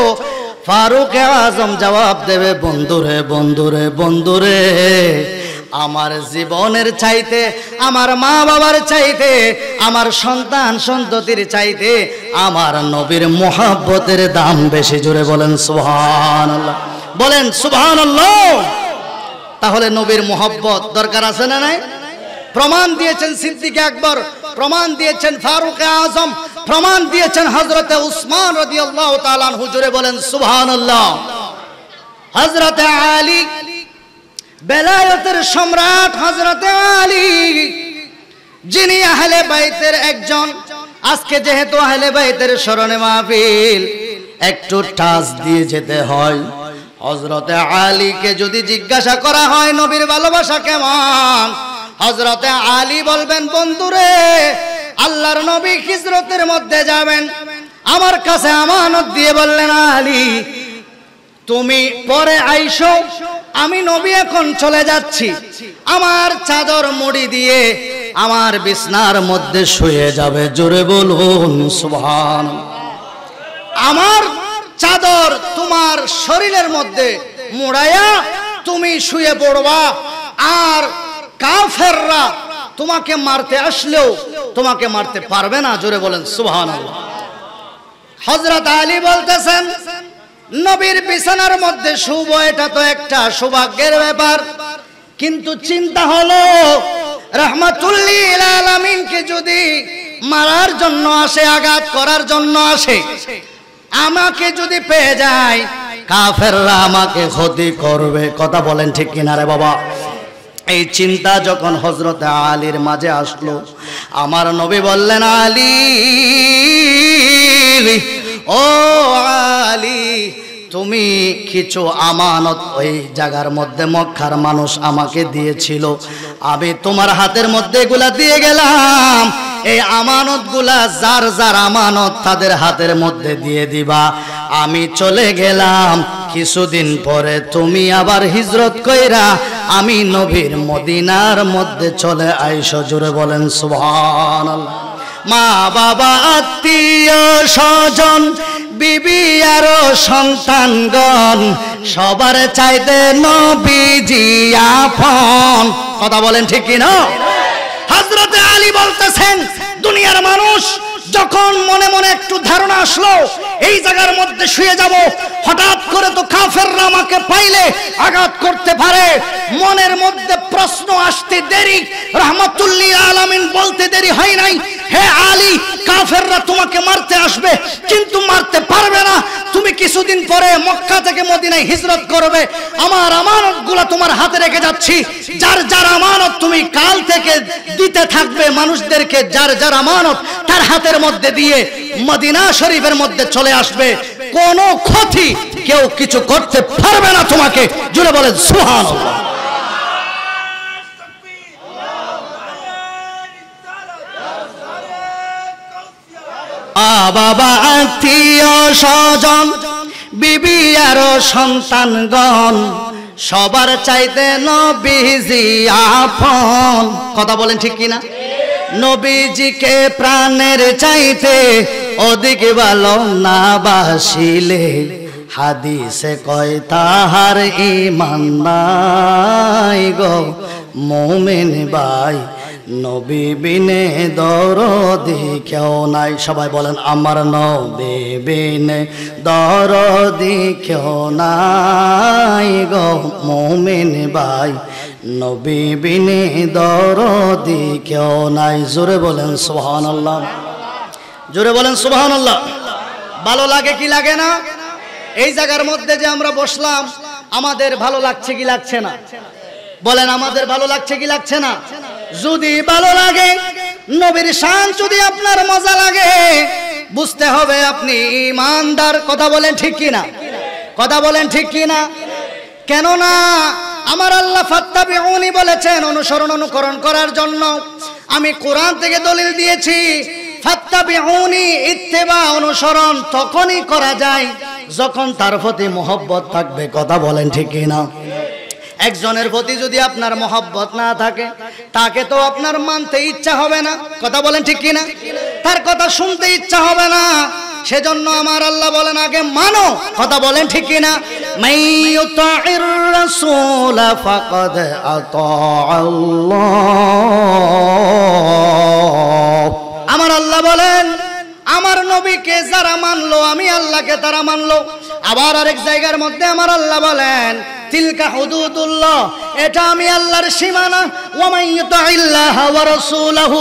ফারুক আজম জবাব দেবে, বন্ধুরে বন্ধুরে বন্ধুরে, আমার জীবনের চাইতে, আমার মা বাবার চাইতে, আমার সন্তান সন্ততির চাইতে আমার নবীর মুহাব্বতের দাম বেশি। জোরে বলেন সুবহানাল্লাহ, বলেন সুবহানাল্লাহ। তাহলে নবীর মুহাব্বত দরকার আছে না নাই? প্রমাণ দিয়েছেন সিদ্দিক আকবর, প্রমাণ দিয়েছেন ফারুক আজম, প্রমাণ দিয়েছেন হযরতে উসমান রাদিয়াল্লাহু তাআলা আনহু। জোরে বলেন সুবহানাল্লাহ। হযরতে আলী, বেলায়েতের সম্রাট হযরতে আলী, যিনি আহলে বাইতের একজন। আজকে যেহেতু আহলে বাইতের স্মরণে মাহফিল, একটু টাচ দিয়ে যেতে হয়। হযরতে আলীকে যদি জিজ্ঞাসা করা হয় নবীর ভালোবাসা কেমন, হযরতে আলী বলবেন, বন্ধুরে, আল্লাহর নবী হিজরতের মধ্যে যাবেন, আমার কাছে আমানত দিয়ে বললেন, আলী তুমি পরে আইসো, আমি নবী এখন চলে যাচ্ছি, আমার চাদর মুড়ি দিয়ে আমার বিছনার মধ্যে শুয়ে যাবে। জোরে বলুন সুবহানাল্লাহ। আমার চাদর তোমার শরীরের মধ্যে মুড়াইয়া তুমি শুয়ে পড়বা, আর কাফেররা তোমাকে মারতে আসলেও তোমাকে মারতে পারবে না। জোরে বলেন সুবহানাল্লাহ। হযরত আলী বলতেছেন, নবীর বিছানার মধ্যে শুব, এটা তো একটা সৌভাগ্যের ব্যাপার, কিন্তু চিন্তা হলো রাহমাতুল লিল আলামিনকে যদি মারার জন্য আসে, আঘাত করার জন্য আসে, আমাকে যদি পেয়ে যায়, কাফেররা আমাকে ক্ষতি করবে। কথা বলেন ঠিক কিনা রে বাবা? এই চিন্তা যখন হযরতে আলীর মাঝে আসলো, আমার নবী বললেন, আলী, ও আলী, তুমি কিছু আমানত ওই জায়গার মধ্যে মক্কার মানুষ আমাকে দিয়েছিল, আমি তোমার হাতের মধ্যে এগুলা দিয়ে গেলাম। এই আমানতগুলা যার যার আমানত তাদের হাতের মধ্যে দিয়ে দিবা। আমি চলে গেলাম, কিছুদিন পরে তুমি আবার হিজরত কইরা আমি নবীর মদিনার মধ্যে চলে আইসো। জোরে বলেন সুবহানাল্লাহ। মা বাবা আত্মীয় স্বজন বিবি আর সন্তানগণ সবার চাইতে নবীজি আপন। কথা বলেন ঠিক কি না? হযরতে আলী বলতেছেন, দুনিয়ার মানুষ যখন মনে মনে একটু ধারণা আসলো এই জায়গার মধ্যে শুয়ে যাব, হঠাৎ করে তো কাফেররা আমাকে পাইলে আঘাত করতে পারে, মনের মধ্যে প্রশ্ন আসতে দেরি, রাহমাতুল লিল আলামিন বলতে দেরি হয় নাই, হে আলী, কাফেররা তোমাকে মারতে আসবে কিন্তু মারতে পারবে না, তুমি কিছুদিন পরে মক্কা থেকে মদিনায় হিজরত করবে, আমার আমানতগুলো তোমার হাতে রেখে যাচ্ছি, যার যার আমানত তুমি কাল থেকে দিতে থাকবে মানুষদেরকে, যার যার আমানত তার হাতের মধ্যে দিয়ে মদিনা শরীফের মধ্যে চলে আসবে, কোনো ক্ষতি কেউ কিছু করতে পারবে না তোমাকে। জুড়ে বলেন সুবহানাল্লাহ। বাবা আত্মীয় স্বজন বিবি আর সন্তানগণ সবার চাইতে নবীজি আপন। কথা বলেন ঠিক কিনা? নবীজিকে প্রাণের চাইতে অধিক ভালো না বাসিলে হাদিসে কয় তাহার ঈমান নাই গো মুমিন ভাই, নবী বিনে দরদি কেউ নাই। সবাই বলেন আমার নবী বিনে দরদি কেউ নাই গো মুমিন ভাই, নবী বিনে দরদি কেউ নাই। জোরে বলেন সুবহানাল্লাহ, জোরে বলেন সুবহানাল্লাহ। ভালো লাগে কি লাগে না? এই জায়গার মধ্যে যে আমরা বসলাম, আমাদের ভালো লাগছে কি লাগছে না? বলেন, আমাদের ভালো লাগছে কি লাগছে না? যদি ভালো লাগে, নবীর শান যদি আপনার মজা লাগে, বুঝতে হবে আপনি ঈমানদার। কথা বলেন ঠিক কি না? কথা বলেন ঠিক কি না? কেননা আমার আল্লাহ ফাত্তাবিউনি বলেছেন অনুসরণ অনুকরণ করার জন্য। আমি কোরআন থেকে দলিল দিয়েছি, ফাত্তাবিউনি ইত্তিবা অনুসরণ তখনই করা যায় যখন তার প্রতি মহব্বত থাকবে। কথা বলেন ঠিক কি না? একজনের প্রতি যদি আপনার মহব্বত না থাকে, তাকে তো আপনার মানতে ইচ্ছা হবে না। কথা বলেন ঠিক কি না? তার কথা শুনতে ইচ্ছা হবে না। সেজন্য আমার আল্লাহ বলেন আগে মানো। কথা বলেন ঠিক কি না? মাইয়ুতাইর রাসূল ফাকাদ আতাআল্লাহ। আমার আল্লাহ বলেন আমার নবীকে যারা মানলো, আমি আল্লাহকে তারা মানলো। আবার আরেক জায়গার মধ্যে আমার আল্লাহ বলেন তিলকা হুদুদুল্লাহ, এটা আমি আল্লাহর সীমানা। ওয়া মাইয়ুতাইল্লাহ ওয়া রাসূলহু,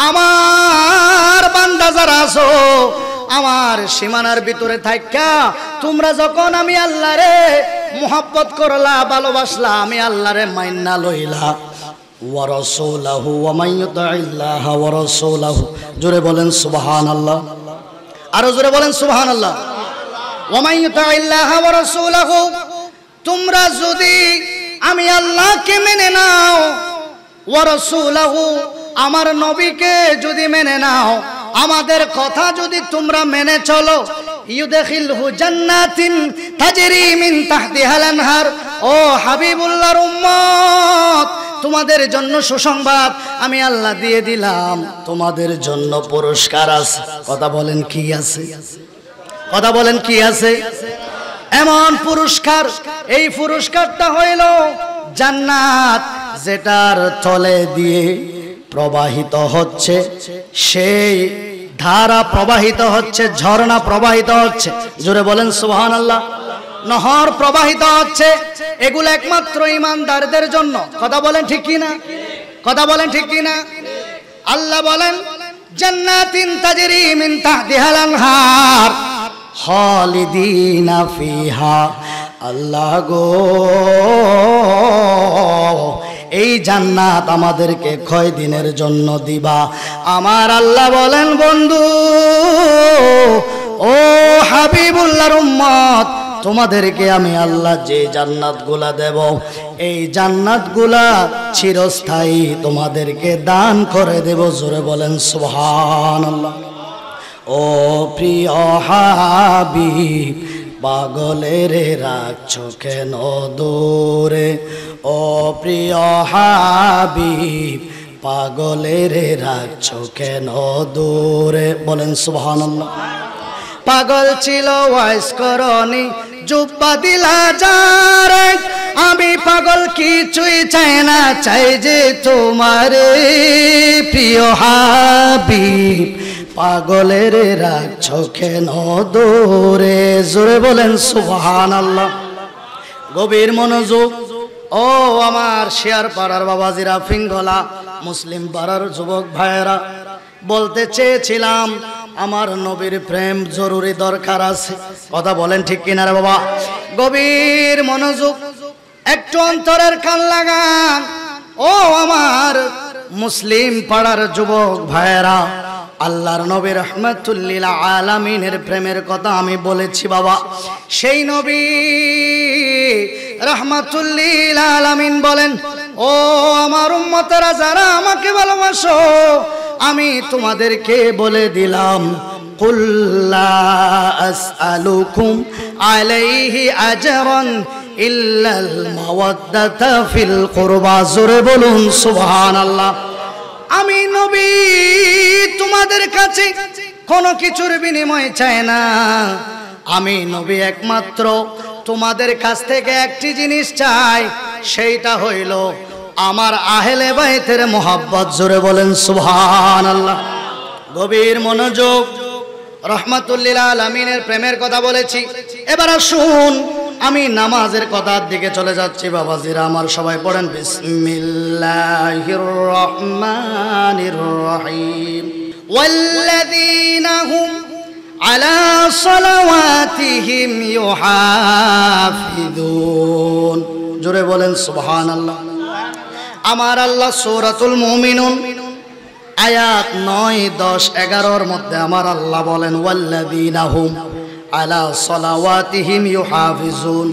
আমার বান্দা যারা আছো আমার সীমানার ভিতরে থাইকা তোমরা যখন আমি আল্লাহরে মুহাব্বত করলা, ভালোবাসলা, আমি আল্লাহরে মাইন্না লইলা। ওয়া রাসূলহু ওয়া মাইয়ুতাইল্লাহ ওয়া রাসূলহু, জোরে বলেন সুবহানাল্লাহ, আরো জোরে বলেন সুবহানাল্লাহ। ওয়া মাইয়ুতাইল্লাহ ওয়া রাসূলহু, তোমরা যদি আমি আল্লাহকে মেনে নাও, ওয়া রাসূলহু, আমার নবীকে যদি মেনে নাও, আমাদের কথা যদি তোমরা মেনে চলো, ইউদখিলহু জান্নাতিন তাজরি মিন তাহতিহাল আনহার। ও হাবিবুল্লাহর উম্মত, তোমাদের জন্য সুসংবাদ আমি আল্লাহ দিয়ে দিলাম, তোমাদের জন্য পুরস্কার আছে। কথা বলেন কি আছে? কথা বলেন কি আছে? এমন পুরস্কার, এই পুরস্কারটা হইল জান্নাত, যেটার তলে দিয়ে প্রবাহিত হচ্ছে সেই ধারা, প্রবাহিত হচ্ছে ঝর্ণা, প্রবাহিত হচ্ছে, জোরে বলেন সুবহানাল্লাহ, নহর প্রবাহিত হচ্ছে। এগুলো একমাত্র ঈমানদারদের জন্য। কথা বলেন ঠিক কি না? কথা বলেন ঠিক কি না? আল্লাহ বলেন জান্নাতিন তাজরি মিন তাহতিহাল আনহার খালিদিনা ফিহা। আল্লাহ গো, এই জান্নাত আমাদেরকে কয় দিনের জন্য দিবা? আমার আল্লাহ বলেন বন্ধু, ও হাবিবুল্লাহর উম্মত, তোমাদেরকে আমি আল্লাহ যে জান্নাতগুলা দেব, এই জান্নাতগুলা চিরস্থায়ী তোমাদেরকে দান করে দেব। জোরে বলেন সুবহানাল্লাহ। ও প্রিয় হাবিব, পাগলের রাখছো কেন দূরে? ও প্রিয় হাবিব, পাগলের রাখছো কেন দূরে? বলেন সুবহানাল্লাহ। পাগল ছিল ওয়াইস করনি, জুব্বা দিলা যারে, আমি পাগল কিছুই চাই না, চাই যে তোমারে। প্রিয় হাবিব, পাগলের রাখছো কেন দূরে? জোরে বলেন সুবহানাল্লাহ। গভীর মনোযোগ। ও আমার শেয়ার পাড়ার বাবাজিরা, ফিঙ্গলা মুসলিম পাড়ার যুবক ভাইয়েরা, বলতে চেয়েছিলাম আমার নবীর প্রেম জরুরি দরকার আছে। কথা বলেন ঠিক কিনা রে বাবা? গভীর মনোযোগ, একটু অন্তরের কান লাগান। ও আমার মুসলিম পাড়ার যুবক ভাইয়েরা, আল্লাহর নবী রাহমাতুল লিল আলামিনের প্রেমের কথা আমি বলেছি বাবা। সেই নবী রাহমাতুল লিল আলামিন বলেন, ও আমার উম্মতেরা যারা আমাকে ভালোবাসো, আমি তোমাদেরকে বলে দিলাম, কুল লা আসআলুকুম আলাইহি আজরান ইল্লাল মাওয়াদ্দাতা ফিল কুরবা। জোরে বলুন সুবহানাল্লাহ। আমি নবী তোমাদের কাছে কোনো কিছুর বিনিময় চাই না। আমি নবী একমাত্র তোমাদের কাছ থেকে একটি জিনিস চাই, সেইটা হইল আমার আহলে বাইতের মোহাব্বত। জোরে বলেন সুবহানাল্লাহ। গভীর মনোযোগ। রাহমাতুল লিল আলামিনের প্রেমের কথা বলেছি, এবার আসুন আমি নামাজের কথার দিকে চলে যাচ্ছি। বাবাজিরা আমার সবাই পড়েন বিসমিল্লাহির রহমানির রহিম। ওয়াল্লাযীনা হুম আলা সালাওয়াতিহিম ইউহাফিজুন। জোরে বলেন সুবহানাল্লাহ। আমার আল্লাহ সূরাতুল মুমিনুন আয়াত 9, 10, 11 মধ্যে আমার আল্লাহ বলেন ওয়াল্লাযীনা হুম আলা সালাওয়াতিহিম ইউহাফিজুন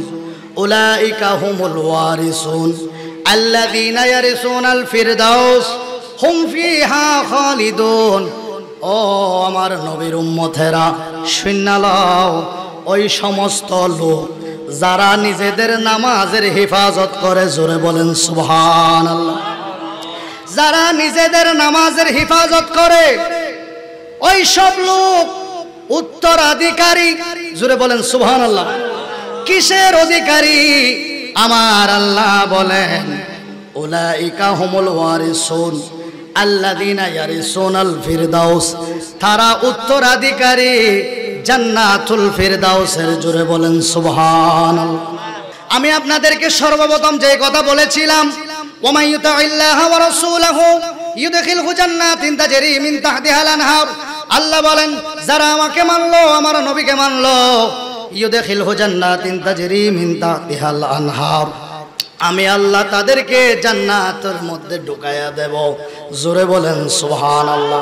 উলাইকা হুমুল ওয়ারিসুন আল্লাযীনা ইয়ারিসুনাল ফিরদাউস হুম ফিহা খালিদুন। ও আমার নবীর উম্মতেরা শুনে নাও, ওই সমস্ত লোক যারা নিজেদের নামাজের হেফাজত করে, জোরে বলেন সুবহানাল্লাহ, যারা নিজেদের নামাজের হেফাজত করে, ওই সব লোক উত্তরাধিকারী, জোরে বলেন সুবহানাল্লাহ। কিসের অধিকারী? আমার আল্লাহ বলেন উলাইকা হুমুল ওয়ারিসুন আল্লাযীনা ইয়ারিসুনাল ফিরদাউস, তারা উত্তরাধিকারী জান্নাতুল ফিরদাউসের। জোরে বলেন সুবহানাল্লাহ। আমি আপনাদেরকে সর্বপ্রথম যে কথা বলেছিলাম, ওয়া ইউতিল্লাহ ওয়া রাসূলহু ইউদখিলহু জান্নাতিন তাজরি মিন তাহতিহাল আনহার। আল্লাহ বলেন যারা আমাকে মানলো, আমার নবীকে মানলো, ইউদখিলহু জান্নাতিন তাজরি মিন তাহতিহাল আনহার, আমি আল্লাহ তাদেরকে জান্নাতের মধ্যে ঢুকাইয়া দেব। জোরে বলেন সুবহানাল্লাহ।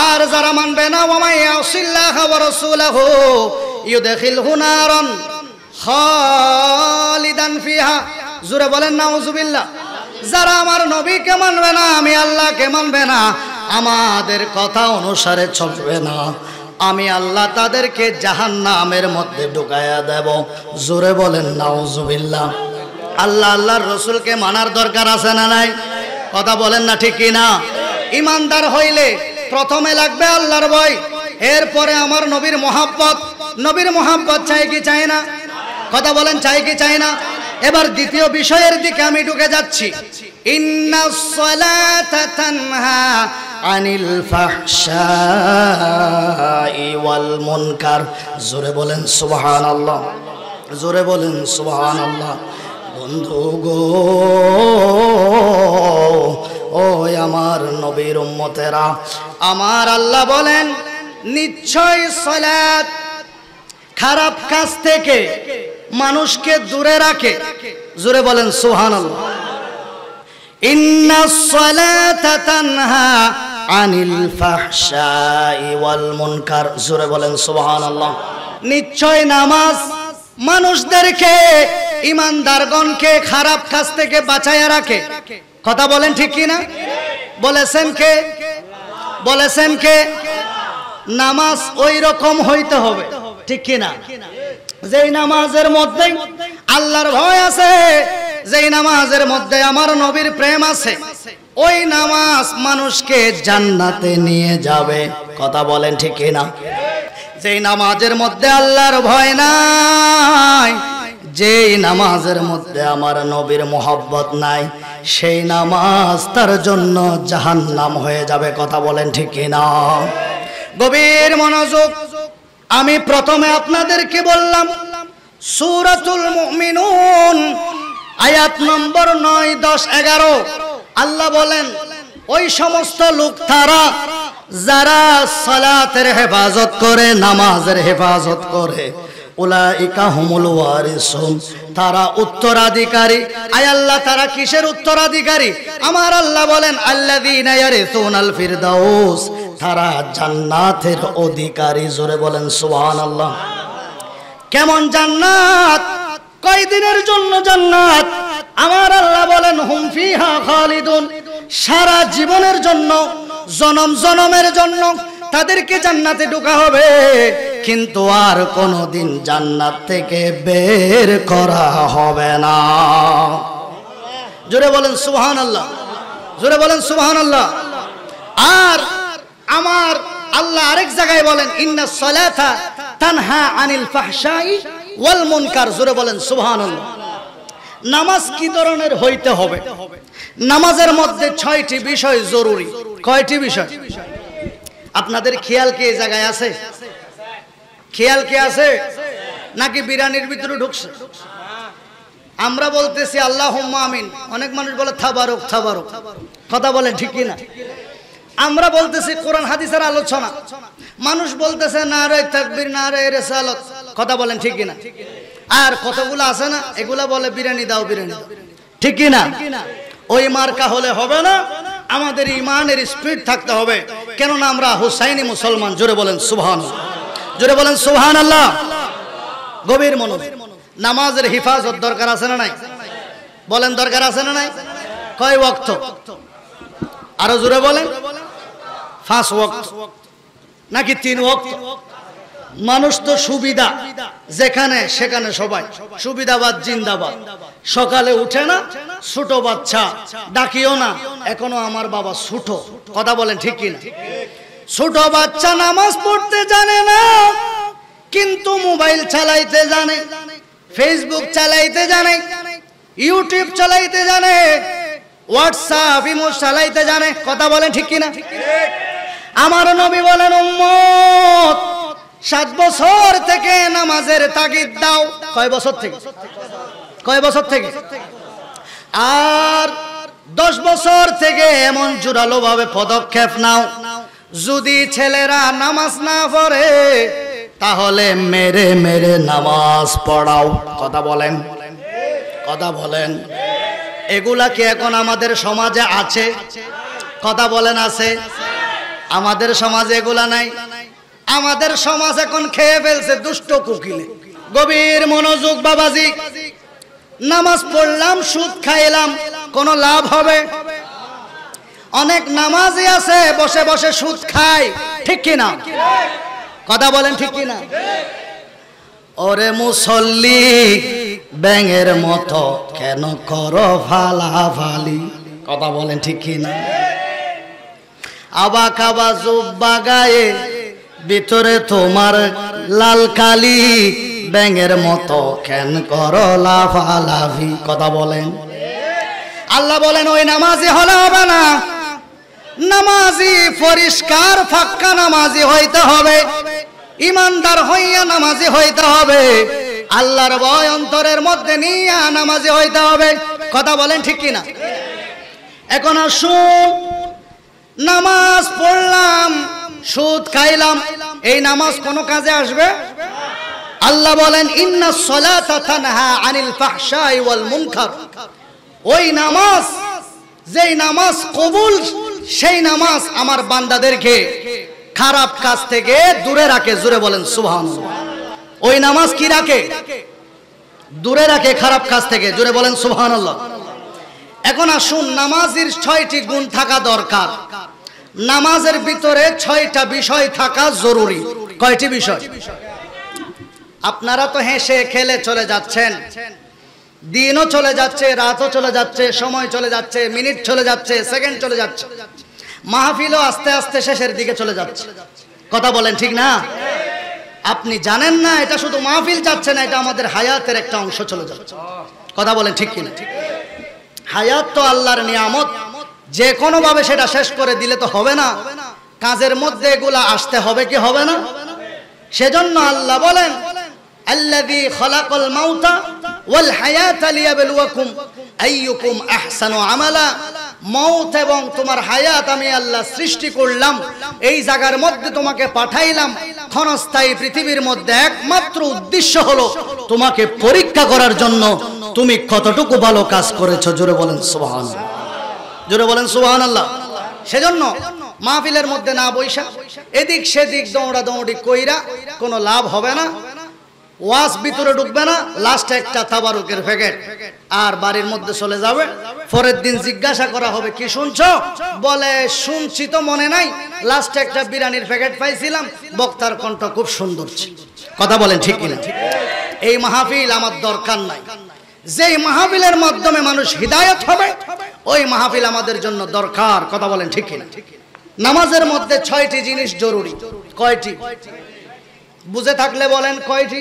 আর যারা মানবে না, ওয়া ইয়াসিল্লাহ ওয়া রাসূলহু ইউদখিলহু নারান খালিদান ফিহা। জোরে বলেন নাউযুবিল্লাহ। যারা আমার নবীকে মানবে না, আমি আল্লাহকে মানবে না, আমাদের কথা অনুসারে চলবে না, আমি আল্লাহ তাদেরকে জাহান্নামের মধ্যে ঢুকাইয়া দেব। জোরে বলেন নাউযুবিল্লাহ। আল্লাহ আল্লাহর রসুলকে মানার দরকার আছে না নাই? কথা বলেন না, ঠিক কি না? ইমানদার হইলে প্রথমে লাগবে আল্লাহর ভয়, এরপরে আমার নবীর মহাব্বত। নবীর মহাব্বত চাই কি চাই না? কথা বলেন চাই কি চাই না? এবার দ্বিতীয় বিষয়ের দিকে আমি ঢুকে যাচ্ছি। ইন্নাস সালাতা তানহা আনিল ফাহশাই ওয়াল মুনকার। জোরে বলেন সুবহানাল্লাহ, জোরে বলেন সুবহানাল্লাহ। বন্ধু গো, ও আমার নবীর উম্মতেরা, আমার আল্লাহ বলেন নিশ্চয় সালাত খারাপ কাজ থেকে মানুষকে দূরে রাখে। জোরে বলেন সুবহানাল্লাহ। ইন্নাস সালাতা তানহা আনিল ফাহশাই ওয়াল মুনকার। জোরে বলেন সুবহানাল্লাহ। নিশ্চয় নামাজ মানুষদেরকে, ইমানদারগণকে খারাপ কাজ থেকে বাঁচাইয়া রাখে। কথা বলেন ঠিক কি না? বলেছেন কে? বলেছেন কে? নামাজ ওই রকম হইতে হবে, ঠিক কি না? যেই নামাজের মধ্যে আল্লাহর ভয় আছে, যেই নামাজের মধ্যে আমার নবীর প্রেম আছে, ওই নামাজ মানুষকে জান্নাতে নিয়ে যাবে। কথা বলেন ঠিক কি না? যেই নামাজের মধ্যে আল্লাহর ভয় নাই, যেই নামাজের মধ্যে আমার নবীর মোহাব্বত নাই, সেই নামাজ তার জন্য জাহান্নাম হয়ে যাবে। কথা বলেন ঠিক কি না? গভীর মনোযোগ। আমি প্রথমে আপনাদেরকে বললাম সূরাতুল মুমিনুন আয়াত নম্বর 9, 10, 11। আল্লাহ বলেন ওই সমস্ত লোক তারা যারা সালাতের হেফাজত করে, নামাজের হেফাজত করে, উলাইকা হুমুল ওয়ারিসুন, তারা উত্তরাধিকারী। আয় আল্লাহ, তারা কিসের উত্তরাধিকারী? আমার আল্লাহ বলেন আল্লাযীনা ইয়ারিসুনাল ফিরদাউস, তারা জান্নাতের অধিকারী। জোরে বলেন সুবহানাল্লাহ। কেমন জান্নাত? কয় দিনের জন্য জান্নাত? আমার আল্লাহ বলেন হুম ফিহা খালিদুন, সারা জীবনের জন্য, জনম জনমের জন্য তাদেরকে জান্নাতে ঢোকা হবে, কিন্তু আর কোনোদিন জান্নাত থেকে বের করা হবে না। জোরে বলেন সুবহানাল্লাহ, জোরে বলেন সুবহানাল্লাহ। আর আমার আল্লাহ আরেক জায়গায় বলেন ইন্নাস সালাতা তানহা আনিল ফাহশাই ওয়াল মুনকার। জোরে বলেন সুবহানাল্লাহ। নামাজ কি ধরনের হইতে হবে? নামাজের মধ্যে 6টি বিষয় জরুরি। কয়টি বিষয়? আপনাদের খেয়াল কি এই জায়গায় আছে? খেয়াল কি আছে নাকি বিরানির ভিতরে ঢুকছে? আমরা বলতেছি আল্লাহুম্মা আমিন, অনেক মানুষ বলে তাবারক তাবারক। কথা বলেন ঠিক কি না? আমরা বলতেছি কোরআন হাদিসের আলোচনা, মানুষ বলতেছে নারে তাকবীর নারে রিসালাত। কথা বলেন ঠিক কিনা? আর কতগুলো আছে না, এগুলা বলে বিরিয়ানি দাও বিরিয়ানি দাও, ঠিক কিনা? ওই মার্কা হলে হবে না, আমাদের ইমানের স্পিড থাকতে হবে। কেননা আমরা হুসাইনি মুসলমান। জোরে বলেন সুবহানাল্লাহ, জোরে বলেন সুবহানাল্লাহ। গভীর মনোযোগ। নামাজের হিফাজত দরকার আছে না নাই? বলেন দরকার আছে না নাই? কয় ওয়াক্ত? আরো জোরে বলেন। 5 ওয়াক্ত নাকি 3 ওয়াক্ত? মানুষ তো সুবিধা, যেখানে সেখানে সবাই সুবিধাবাদ জিন্দাবাদ। সকালে উঠে না, ছোট বাচ্চা ডাকিও না, এখনো আমার বাবা ছোট। কথা বলেন ঠিক কিনা? ছোট বাচ্চা নামাজ পড়তে জানে না, কিন্তু মোবাইল চালাইতে জানে, ফেসবুক চালাইতে জানে, ইউটিউব চালাইতে জানে, হোয়াটসঅ্যাপ ইমো চালাইতে জানে। কথা বলেন ঠিক কিনা? আমার নবী বলেন উম্মত 7 বছর থেকে নামাজের তাগিদ দাও। কয় বছর থেকে? কয় বছর থেকে? আর 10 বছর থেকে এমন জোরালো ভাবে পদক্ষেপ নাও, যদি ছেলেরা নামাজ না পড়ে তাহলে মেরে মেরে নামাজ পড়াও। কথা বলেন, কথা বলেন। এগুলা কি এখন আমাদের সমাজে আছে? কথা বলেন আছে? আমাদের সমাজে এগুলা নাই। আমাদের সমাজ এখন খেয়ে ফেলছে দুষ্ট কোকিলে। গভীর মনোযোগ বাবাজি। নামাজ পড়লাম, সুদ খাইলাম, কোনো লাভ হবে? অনেক নামাজি আছে বসে বসে সুদ খায়, ঠিক কিনা? কথা বলেন ঠিক কিনা? ওরে মুসল্লি ব্যাঙের মতো কেন করো ফালাফালি? কথা বলেন ঠিক কিনা? আবা কাবা জুব্বা গায়ে, ভিতরে তোমার লাল কালি, ব্যাঙের মতো কেন করো লাফালাফি? কথা বলেন। আল্লাহ বলেন ওই নামাজি হলে হবে না, নামাজি পরিষ্কার ফাক্কা নামাজি হইতে হবে, ইমানদার হইয়া নামাজি হইতে হবে, আল্লাহর ভয় অন্তরের মধ্যে নিয়ে নামাজি হইতে হবে। কথা বলেন ঠিক কিনা? এখন আসুন, নামাজ পড়লাম, সুদ খাইলাম, এই নামাজ কোনো কাজে আসবে? আল্লাহ বলেন ইন্নাস সালাতা তানহা আনিল ফাহশাই ওয়াল মুনকার। ওই নামাজ, যেই নামাজ কবুল, সেই নামাজ আমার বান্দাদেরকে খারাপ কাজ থেকে দূরে রাখে। জোরে বলেন সুবহানাল্লাহ। ওই নামাজ কি রাখে? দূরে রাখে খারাপ কাজ থেকে। জোরে বলেন সুবহানাল্লাহ। এখন আসুন, নামাজের 6টি গুণ থাকা দরকার। নামাজের ভিতরে 6টা বিষয় থাকা জরুরি। কয়টি বিষয়? আপনারা তো হেসে খেলে চলে যাচ্ছেন, দিনও চলে যাচ্ছে, রাতও চলে যাচ্ছে, সময় চলে যাচ্ছে, মিনিট চলে যাচ্ছে, সেকেন্ড চলে যাচ্ছে, মাহফিলও আস্তে আস্তে শেষের দিকে চলে যাচ্ছে। কথা বলেন ঠিক না? আপনি জানেন না এটা শুধু মাহফিল যাচ্ছে না, এটা আমাদের হায়াতের একটা অংশ চলে যাচ্ছে। কথা বলেন ঠিক কিনা? হায়াত তো আল্লাহর নিয়ামত, যে কোনো ভাবে সেটা শেষ করে দিলে তো হবে না, কাজের মধ্যে এগুলা আসতে হবে কি হবে না? সেজন্য আল্লাহ বলেন আল্লাযী খালাকাল মাউতা ওয়াল হায়াতা লিয়াবলুয়াকুম আইয়ুকুম আহসানু আমালা। মওত এবং তোমার হায়াত আমি আল্লাহ সৃষ্টি করলাম, এই জায়গার মধ্যে তোমাকে পাঠাইলাম। ক্ষণস্থায়ী পৃথিবীর মধ্যে একমাত্র উদ্দেশ্য হলো তোমাকে পরীক্ষা করার জন্য তুমি কতটুকু ভালো কাজ করেছো। জোরে বলেন সুবহানাল্লাহ, জোরে বলেন সুবহানাল্লাহ। সেজন্য মাহফিলের মধ্যে না বইসা এদিক সেদিক দৌড়া দৌড়ি কইরা কোনো লাভ হবে না। ওয়াজ ভিতরে ঢুকবে না, লাস্টে একটা তাবারুকের প্যাকেট আর বাড়ির মধ্যে চলে যাবে। পরের দিন জিজ্ঞাসা করা হবে কি শুনছো? বলে শুনছি তো মনে নাই, লাস্টে একটা বিরিয়ানির প্যাকেট পাইছিলাম, বক্তার কণ্ঠ খুব সুন্দর ছিল। কথা বলেন ঠিক কিনা? এই মাহফিল আমার দরকার নাই। যেই মাহফিলের মাধ্যমে মানুষ হিদায়াত হবে, ওই মাহফিল আমাদের জন্য দরকার। কথা বলেন ঠিক কিনা? নামাজের মধ্যে 6টি জিনিস জরুরি। কয়টি? বুঝে থাকলে বলেন কয়টি?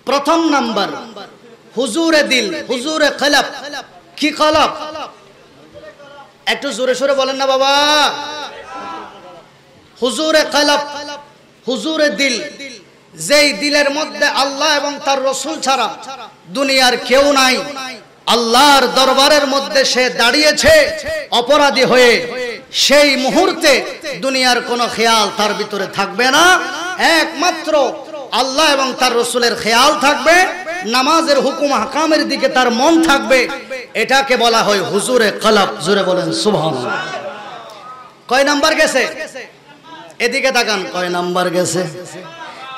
প্রথম নাম্বার হুজুরে দিল, হুজুরে কলব। কি কলব? একটু জোরে সোরে বলেন না বাবা। হুজুরে কলব, হুজুরে দিল, যেই দিলের মধ্যে আল্লাহ এবং তার রাসূল ছাড়া দুনিয়ার কেউ নাই। আল্লাহর দরবারের মধ্যে সে দাঁড়িয়েছে অপরাধী হয়ে, সেই মুহূর্তে দুনিয়ার কোনো খেয়াল তার ভিতরে থাকবে না, একমাত্র আল্লাহ এবং তার রাসূলের খেয়াল থাকবে, নামাজের হুকুম আহকামের দিকে তার মন থাকবে। এটাকে বলা হয় হুজুরে কলব। জোরে বলেন সুবহানাল্লাহ। কয় নাম্বার গেছে? এদিকে তাকান, কয় নাম্বার গেছে?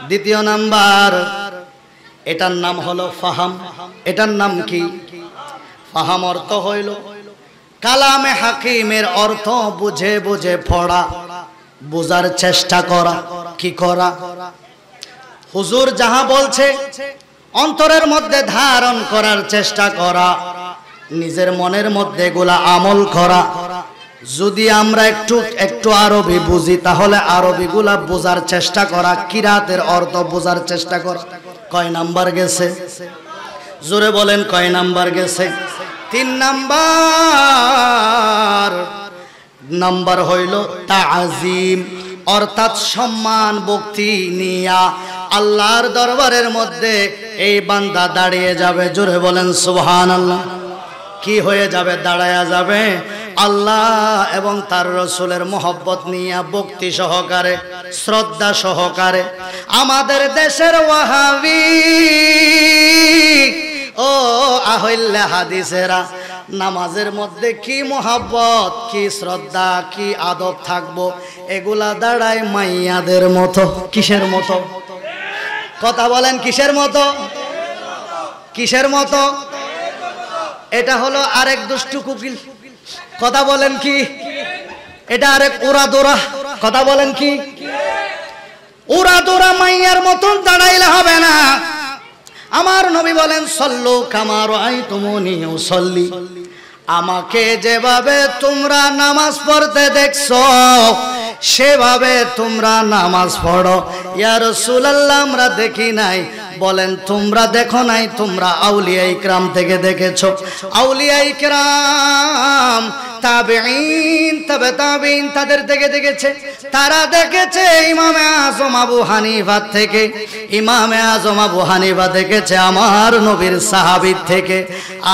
দ্বিতীয় নাম্বার। এটার নাম হলো ফাহাম। এটার নাম কি? ফাহাম অর্থ হইল কালামে হাকিমের অর্থ বুঝে বুঝে পড়া, বোঝার চেষ্টা করা। কি করা? হুজুর যাহা বলছে অন্তরের মধ্যে ধারণ করার চেষ্টা করা, নিজের মনের মধ্যে এগুলা আমল করা। যদি আমরা একটু একটু আরবি বুঝি তাহলে আরবিগুলা বোঝার চেষ্টা করা, কিরাতের অর্থ বোঝার চেষ্টা করা। কয় নাম্বার গেছে? জোরে বলেন, কয় নাম্বার গেছে? 3 নাম্বার। নাম্বার হইল তাজিম, অর্থাৎ সম্মান ভক্তি নিয়া আল্লাহর দরবারের মধ্যে এই বান্দা দাঁড়িয়ে যাবে। জোরে বলেন সুবহানাল্লাহ। কি হয়ে যাবে? দাঁড়ায়া যাবে আল্লাহ এবং তার রাসূলের মহব্বত নিয়া, ভক্তি সহকারে, শ্রদ্ধা সহকারে। আমাদের দেশের ওয়াহাবি ও আহলে হাদিসেরা নামাজের মধ্যে কি মহব্বত, কি শ্রদ্ধা, কি আদব থাকবো, এগুলা দাঁড়ায় মাইয়াদের মতো। কিসের মতো? কথা বলেন, কিসের মতো? কিসের মতো? এটা হলো আরেক দুষ্টু কুকিল। কথা বলেন কি? এটা আরেক উড়াদোরা। কথা বলেন কি? উড়াদোরা মাইয়ার মতন দাঁড়াইলে হবে না। আমার নবী বলেন সল্লু কামা রাআইতুমুনি উসাল্লি, আমাকে যেভাবে তোমরা নামাজ পড়তে দেখছো সেভাবে তোমরা নামাজ পড়ো। ইয়া রাসূলুল্লাহ, আমরা দেখি নাই। বলেন তোমরা দেখো নাই? তোমরা আউলিয়া ইকরাম থেকে দেখেছো। আউলিয়া ইকরাম, তাবেঈন, তবে তাবেঈন তাদের থেকে দেখেছে। তারা দেখেছে ইমামে আজম আবু হানিফা থেকে। ইমামে আজম আবু হানিফা দেখেছে আমার নবীর সাহাবীর থেকে।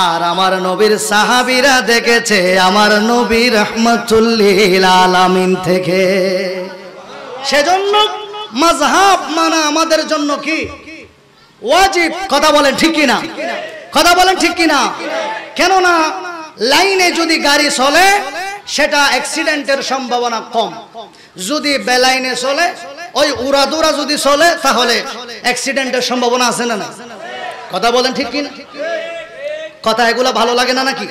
আর আমার নবীর সাহাবীরা দেখেছে আমার নবী রাহমাতুল লিল আলামিন থেকে। সেজন্য মাযহাব মানা আমাদের জন্য কি? ওয়াজিব। কথা বলেন ঠিক কি না? কথা বলেন ঠিক কি না? কেননা লাইনে যদি গাড়ি চলে সেটা অ্যাক্সিডেন্টের সম্ভাবনা কম। যদি বেলাইনে চলে, ওই উড়াদুরা যদি চলে, তাহলে অ্যাক্সিডেন্টের সম্ভাবনা আছে না? কথা বলেন ঠিক কি না? কথা এগুলা ভালো লাগে না নাকি?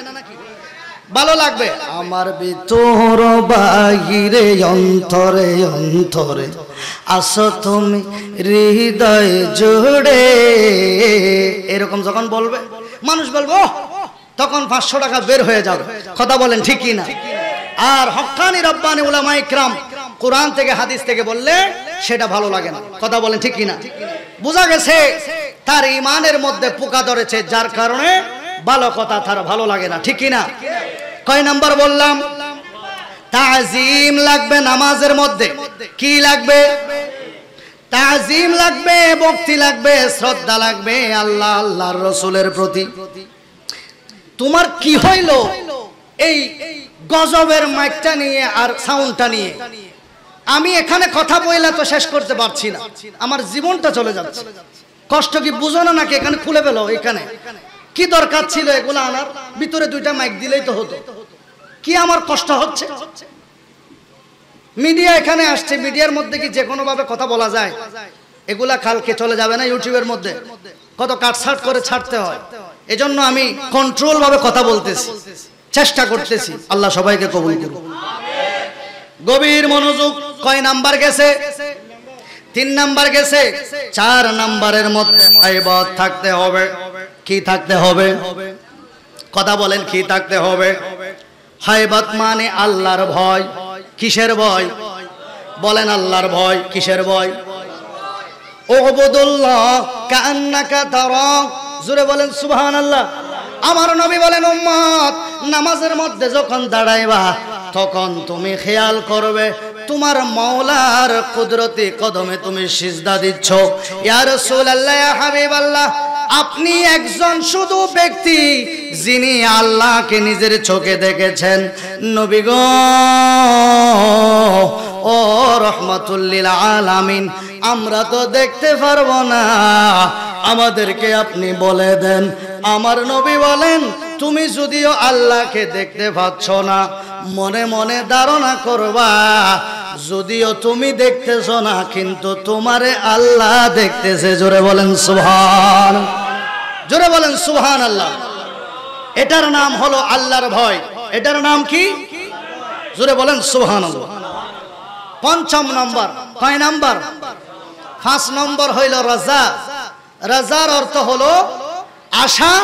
ভালো লাগবে। আমার ভিতর বাহিরে অন্তরে অন্তরে আসো তুমি হৃদয় জুড়ে, এরকম যখন বলবে মানুষ বলবো, তখন 500 টাকা বের হয়ে যাবে। কথা বলেন ঠিক কি না? আর হক্কানি রব্বানি উলামা ইকরাম কোরআন থেকে হাদিস থেকে বললে সেটা ভালো লাগে না। কথা বলেন ঠিক কি না? বোঝা গেছে তার ইমানের মধ্যে পোকা ধরেছে, যার কারণে ভালো কথা তার ভালো লাগে না। ঠিক কি না? কয় নাম্বার বললাম? তাজিম লাগবে নামাজের মধ্যে। কি লাগবে? তাজিম লাগবে, ভক্তি লাগবে, শ্রদ্ধা লাগবে আল্লাহ আল্লাহর রাসূলের প্রতি। তোমার কি হইল এই গজবের মাইকটা নিয়ে আর সাউন্ডটা নিয়ে? আমি এখানে কথা বইলা তো শেষ করতে পারছি না, আমার জীবনটা চলে যাচ্ছে। কষ্ট কি বুঝো না নাকি? এখানে খুলে ফেলো। এখানে কি দরকার ছিল এগুলা আনার? ভিতরে 2টা মাইক দিলেই তো হতো। কি আমার কষ্ট হচ্ছে? মিডিয়া এখানে আসছে, মিডিয়ার মধ্যে কি যে কোনো ভাবে কথা বলা যায়? এগুলা কালকে চলে যাবে না ইউটিউবের মধ্যে? কত কাটছাট করে ছাড়তে হয়। এজন্য আমি কন্ট্রোল ভাবে কথা বলতেছি, চেষ্টা করতেছি। আল্লাহ সবাইকে কবুল করুন। গভীর মনোযোগ। কয় নাম্বার গেছে? 3 নাম্বার গেছে। 4 নাম্বারের মধ্যে হাইবত থাকতে হবে। কি থাকতে হবে? কথা বলেন, কি থাকতে হবে? হাইবত মানে আল্লাহর ভয়। কিসের ভয়? বলেন আল্লাহর ভয়। কিসের ভয়? উবুদুল্লাহ কাআন্নাকা তারা। জোরে বলেন সুবহানাল্লাহ। আমার নবী বলেন উম্মত, নামাজের মধ্যে যখন দাঁড়াইবা তখন তুমি খেয়াল করবে তোমার মাওলার কুদরতি কদমে তুমি সিজদা দিচ্ছ। ইয়া রাসূলুল্লাহ, ইয়া হাবিবাল্লাহ, আপনি একজন শুধু ব্যক্তি যিনি আল্লাহকে নিজের চোখে দেখেছেন। নবী গো ও রহমাতুল লিল আলামিন, আমরা তো দেখতে পারবো না, আমাদেরকে আপনি বলে দেন। আমার নবী বলেন, তুমি যদিও আল্লাহকে দেখতে পাচ্ছ না, মনে মনে ধারণা করবা যদিও তুমি দেখতেছ না, কিন্তু তোমারে আল্লাহ দেখতেছে। জোরে বলেন সুবহান, জোরে বলেন সুবহানাল্লাহ। এটার নাম হলো আল্লাহর ভয়। এটার নাম কি? জোরে বলেন সুবহানাল্লাহ। পঞ্চম নম্বর, কয় নম্বর? 5 নম্বর হইল রাজা। রাজার অর্থ হলো আশা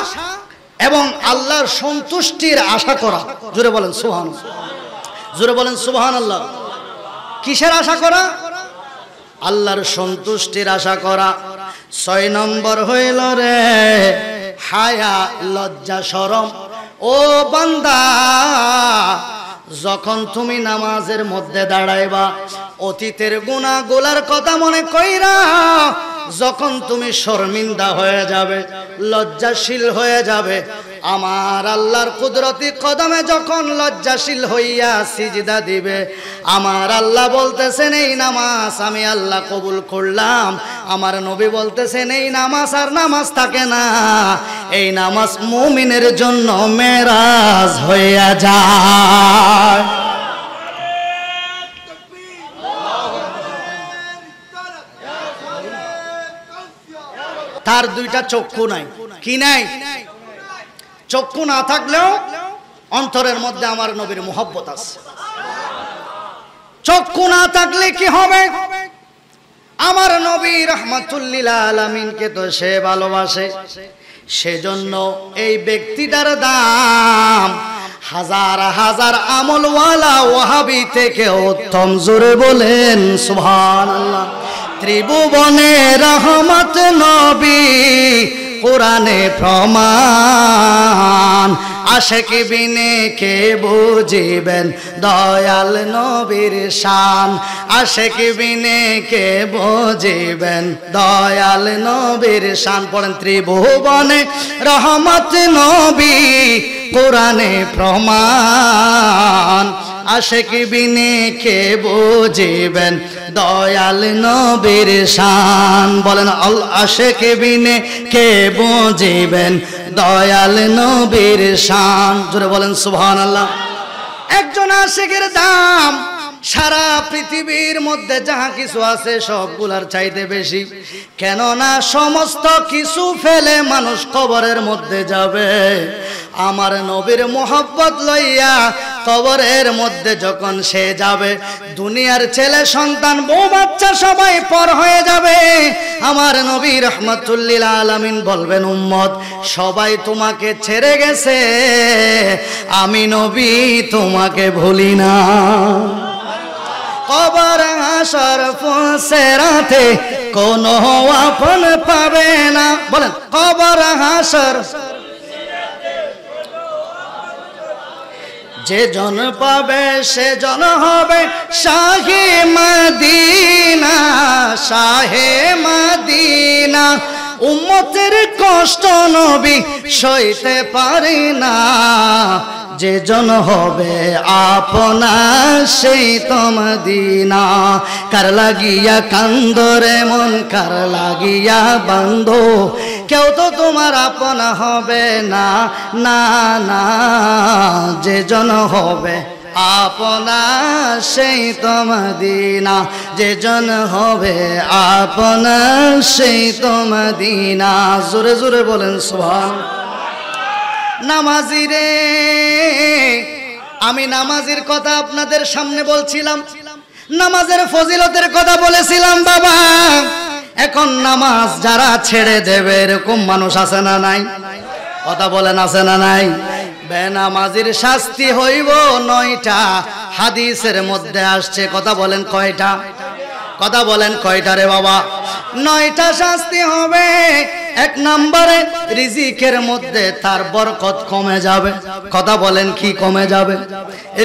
এবং আল্লাহর সন্তুষ্টির আশা করা। জোরে বলেন সুবহানাল্লাহ, জোরে বলেন সুবহানাল্লাহ। কিসের আশা করা? আল্লাহর সন্তুষ্টির আশা করা। 6 নম্বর হইল রে হায়া, লজ্জা শরম। ও বান্দা, যখন তুমি নামাজের মধ্যে দাঁড়াইবা, অতীতের গুনাহগুলোর কথা মনে কইরা যখন তুমি শর্মিন্দা হয়ে যাবে, লজ্জাশীল হয়ে যাবে, আমার আল্লাহর কুদরতি কদমে যখন লজ্জাশীল হইয়া সিজদা দিবে, আমার আল্লাহ বলতেছেন এই নামাজ আমি আল্লাহ কবুল করলাম। আমার নবী বলতেছেন এই নামাজ আর নামাজ থাকে না, এই নামাজ মুমিনের জন্য মেরাজ হইয়া যায়। তার 2টা চক্ষু নাই। কি নাই? চক্ষু না থাকলেও অন্তরের মধ্যে আমার নবীর মুহাব্বত আছে। চক্ষু না থাকলে কি হবে? আমার নবী রাহমাতুল লিল আলামিনকে তো সে ভালোবাসে, সেজন্য এই ব্যক্তিটার দাম হাজার হাজার আমলওয়ালা ওয়াহাবি থেকে উত্তম। জোরে বলেন সুবহানাল্লাহ। ত্রিভুবনে রহমত নবী, কোরআনে প্রমাণ, আশিক বিনে কে বুঝিবেন দয়াল নবীর শান। আশিক বিনে কে বুঝিবেন দয়াল নবীর শান। পড়েন, ত্রিভুবনে রহমত নবী, কোরআনে প্রমাণ, আশিক বিনে কে বুঝিবেন দয়াল নবীর শান। বলেন আশিক বিনে কে বুঝিবেন দয়াল নবীর শান। জোরে বলেন সুবহানাল্লাহ। একজন আশিকের দাম সারা পৃথিবীর মধ্যে যাহা কিছু আছে সবগুলার চাইতে বেশি। কেননা সমস্ত কিছু ফেলে মানুষ কবরের মধ্যে যাবে, আমার নবীর মোহব্বত লইয়া কবরের মধ্যে যখন সে যাবে, দুনিয়ার ছেলে সন্তান বউ বাচ্চা সবাই পর হয়ে যাবে। আমার নবী রাহমাতুল লিল আলামিন বলবেন, উম্মত সবাই তোমাকে ছেড়ে গেছে, আমি নবী তোমাকে ভুলি না। কবর হাসর ফুসরাতে কোনো আপন পাবে না। বলেন কবর হাসর যে জন পাবে সে জন হবে শাহে মদিনা, শাহে মদিনা। উম্মতের কষ্ট নবী সইতে পারে না, যে জন হবে আপনার সেই তো মদিনা। কার লাগিয়া কান্দরে মন, কার লাগিয়া বান্ধো, কেউ তো তোমার আপনা হবে না, না না। যে জন হবে আপনার সেই তো মদিনা, যে জন হবে আপনার সেই তো মদিনা। জোরে জোরে বলেন সুবহান। নামাজি রে, আমি নামাজের কথা আপনাদের সামনে বলছিলাম, নামাজের ফজিলতের কথা বলেছিলাম বাবা। এখন নামাজ যারা ছেড়ে দেবে এরকম মানুষ আছে না নাই? কথা বলেন আছে না নাই? বেনামাজির শাস্তি হইব 9টা, হাদিসের মধ্যে আসছে। কথা বলেন কয়টা? কথা বলেন কয়টা রে বাবা? 9টা শাস্তি হবে। 1 নম্বরে রিজিকের মধ্যে তার বরকত কমে যাবে। কথা বলেন কি কমে যাবে?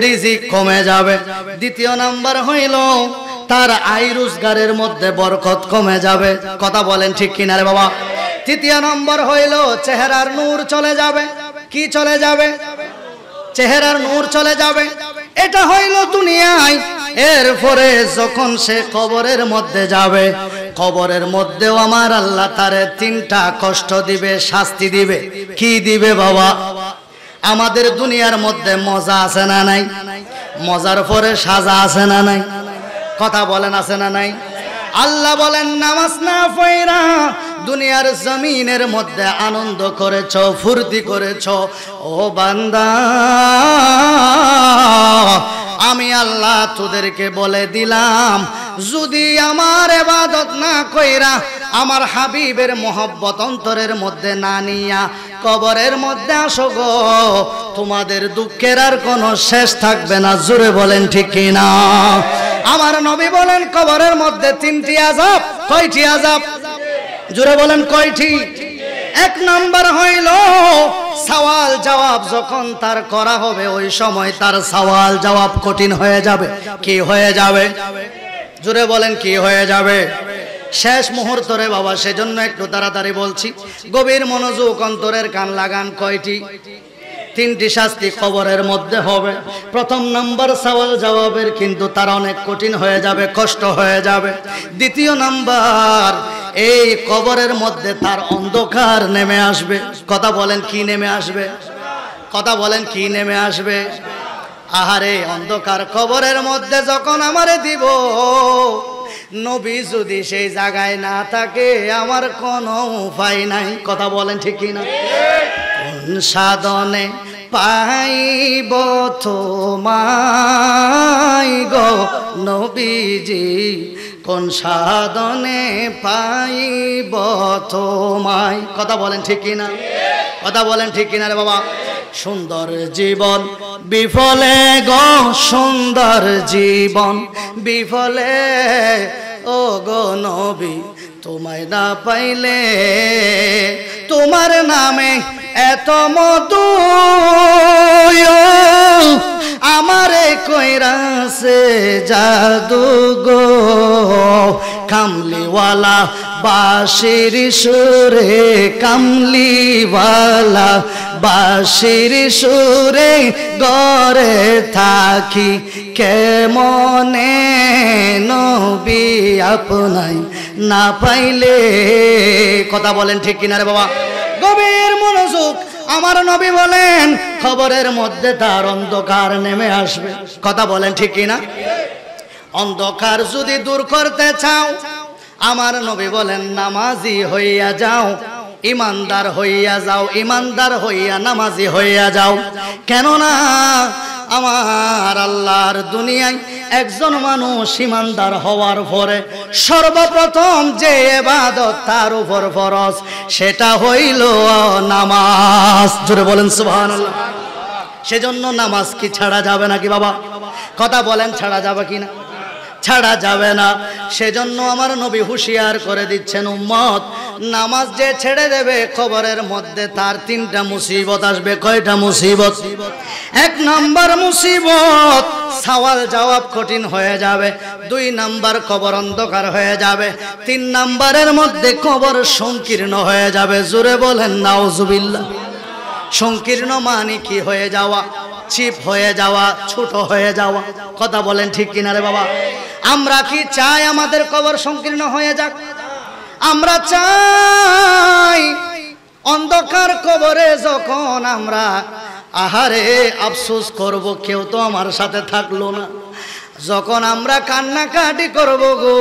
রিজিক কমে যাবে। 2 নম্বর হইল তার আয় রোজগারের মধ্যে বরকত কমে যাবে। কথা বলেন ঠিক কিনা রে বাবা? তৃতীয় নম্বর হইল চেহারার নূর চলে যাবে। কি চলে যাবে? চেহারার নূর চলে যাবে। এটা হইল দুনিয়ায়। এরপরে যখন সে কবরের মধ্যে যাবে, কবরের মধ্যেও আমার আল্লাহ তারে তিনটা কষ্ট দিবে, শাস্তি দিবে। কি দিবে বাবা? আমাদের দুনিয়ার মধ্যে মজা আছে না নাই? মজার পরে সাজা আছে না নাই? কথা বলেন আছে না নাই? আল্লাহ বলেন নামাজ না পড়া দুনিয়ার জমিনের মধ্যে আনন্দ করেছো, ফুর্তি করেছো, ও বান্দা আমি আল্লাহ তোদেরকে বলে দিলাম, যদি আমার ইবাদত না কইরা আমার হাবিবের মোহব্বত অন্তরের মধ্যে না নিয়া কবরের মধ্যে আসো গো, তোমাদের দুঃখের আর কোনো শেষ থাকবে না। জোরে বলেন ঠিক কিনা? আমার নবী বলেন কবরের মধ্যে তিনটি আযাব। কয়টি আযাব? জোরে বলেন কয়টি? এক নাম্বার হইল সওয়াল জবাব যখন তার করা হবে, ওই সময় তার সওয়াল জবাব কঠিন হয়ে যাবে। কি হয়ে যাবে? জোরে বলেন কি হয়ে যাবে? শেষ মুহূর্ত রে বাবা, সেজন্য একটু তাড়াতাড়ি বলছি, গভীর মনোযোগ, অন্তরের কান লাগান। কয়টি? তিনটি শাস্তি কবরের মধ্যে হবে। প্রথম নাম্বার সওয়াল জবাবের কিন্তু তার অনেক কঠিন হয়ে যাবে, কষ্ট হয়ে যাবে। দ্বিতীয় নাম্বার, এই কবরের মধ্যে তার অন্ধকার নেমে আসবে। কথা বলেন কি নেমে আসবে? কথা বলেন কি নেমে আসবে? আহারে অন্ধকার কবরের মধ্যে যখন আমারে দিব, নবী যদি সেই জায়গায় না থাকে আমার কোনো উপায় নাই। কথা বলেন ঠিক কি না? কোন সাধনে পাইব তোমায় গো নবীজি, কোন সাধনে পাইব তোমায়। কথা বলেন ঠিক কি না? কথা বলেন ঠিক কিনা রে বাবা? সুন্দর জীবন বিফলে গো, সুন্দর জীবন বিফলে ও গো নবী, তোমায় না পাইলে তোমার নামে এত মধু আমারে কইরাছে জাদু গো, কামলিওয়ালা বাঁশির সুরে, কামলিওয়ালা বাঁশির সুরে গরে থাকি কেমনে নবী আপনাই না পাইলে। কথা বলেন ঠিক কিনা রে বাবা? গভীর মনোযোগ। আমার নবী বলেন খবরের মধ্যে তার অন্ধকার নেমে আসবে। কথা বলেন ঠিক কিনা? অন্ধকার যদি দূর করতে চাও, আমার নবী বলেন নামাজি হইয়া যাও, ইমানদার হইয়া যাও, ইমানদার হইয়া নামাজি হইয়া যাও। কেননা আমার আল্লাহর দুনিয়ায় একজন মানুষ ইমানদার হওয়ার পরে সর্বপ্রথম যে ইবাদত তার উপর ফরজ, সেটা হইল নামাজ। জোরে বলেন সুবহানাল্লাহ। সেজন্য নামাজ কি ছাড়া যাবে নাকি বাবা? কথা বলেন ছাড়া যাবে কিনা? ছাড়া যাবে না। সেজন্য আমার নবী হুঁশিয়ার করে দিচ্ছেন, উম্মত নামাজ যে ছেড়ে দেবে কবরের মধ্যে তার তিনটা মুসিবত আসবে। কয়টা মুসিবত? এক নাম্বার মুসিবত সওয়াল জবাব কঠিন হয়ে যাবে। দুই নাম্বার কবর অন্ধকার হয়ে যাবে। তিন নাম্বারের মধ্যে কবর সংকীর্ণ হয়ে যাবে। জোরে বলেন নাউজুবিল্লাহ। সংকীর্ণ মানে কি হয়ে যাওয়া? চিপ হয়ে যাওয়া, ছোট হয়ে যাওয়া। কথা বলেন ঠিক কিনা রে বাবা? আমরা কি চাই আমাদের কবর সংকীর্ণ হয়ে যাক? আমরা চাই অন্ধকার কবরে যখন আমরা আহারে আফসোস করব, কেউ তো আমার সাথে থাকলো না, যখন আমরা কান্নাকাটি করব গো,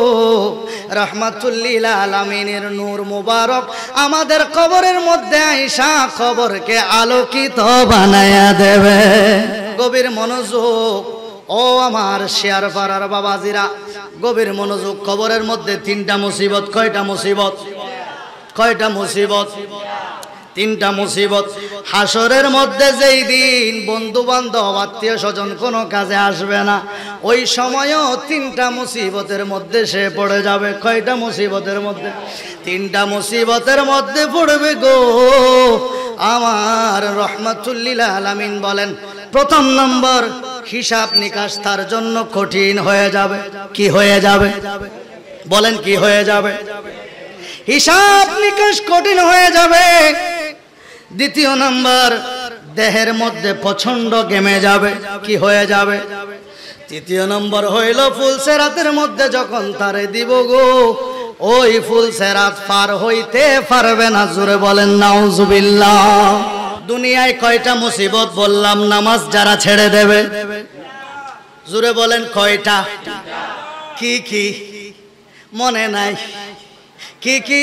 রাহমাতুল্লিল আলামিনের নূর মুবারক আমাদের কবরের মধ্যে আইসা কবরকে আলোকিত বানায়া দেবে। গভীর মনোযোগ ও আমার শেয়ার পাড়ার বাবাজিরা, গভীর মনোযোগ। কবরের মধ্যে তিনটা মুসিবত। কয়টা মুসিবত? কয়টা মুসিবত? তিনটা মুসিবত। হাসরের মধ্যে যেই দিন বন্ধু বান্ধব আত্মীয় স্বজন কোনো কাজে আসবে না, ওই সময়ও তিনটা মুসিবতের মধ্যে সে পড়ে যাবে। কয়টা মুসিবতের মধ্যে? তিনটা মুসিবতের মধ্যে পড়বে গো। আমার রাহমাতুল্লিল আলামিন বলেন প্রথম নম্বর, হিসাব নিকাশ তার জন্য কঠিন হয়ে যাবে। কি হয়ে যাবে? বলেন কি হয়ে যাবে? হিসাব নিকাশ কঠিন হয়ে যাবে। দ্বিতীয় নাম্বার, দেহের মধ্যে প্রচন্ড ঘেমে যাবে। কি হয়ে যাবে? তৃতীয় নম্বর হইল ফুলসেরাতের মধ্যে যখন তারে দিব গো, ওই ফুলসেরাত পার হইতে পারবে না। জোরে বলেন নাউজুবিল্লাহ। দুনিয়ায় কয়টা মুসিবত বললাম নামাজ যারা ছেড়ে দেবে? জোরে বলেন কয়টা? কি কি মনে নাই? কি কি?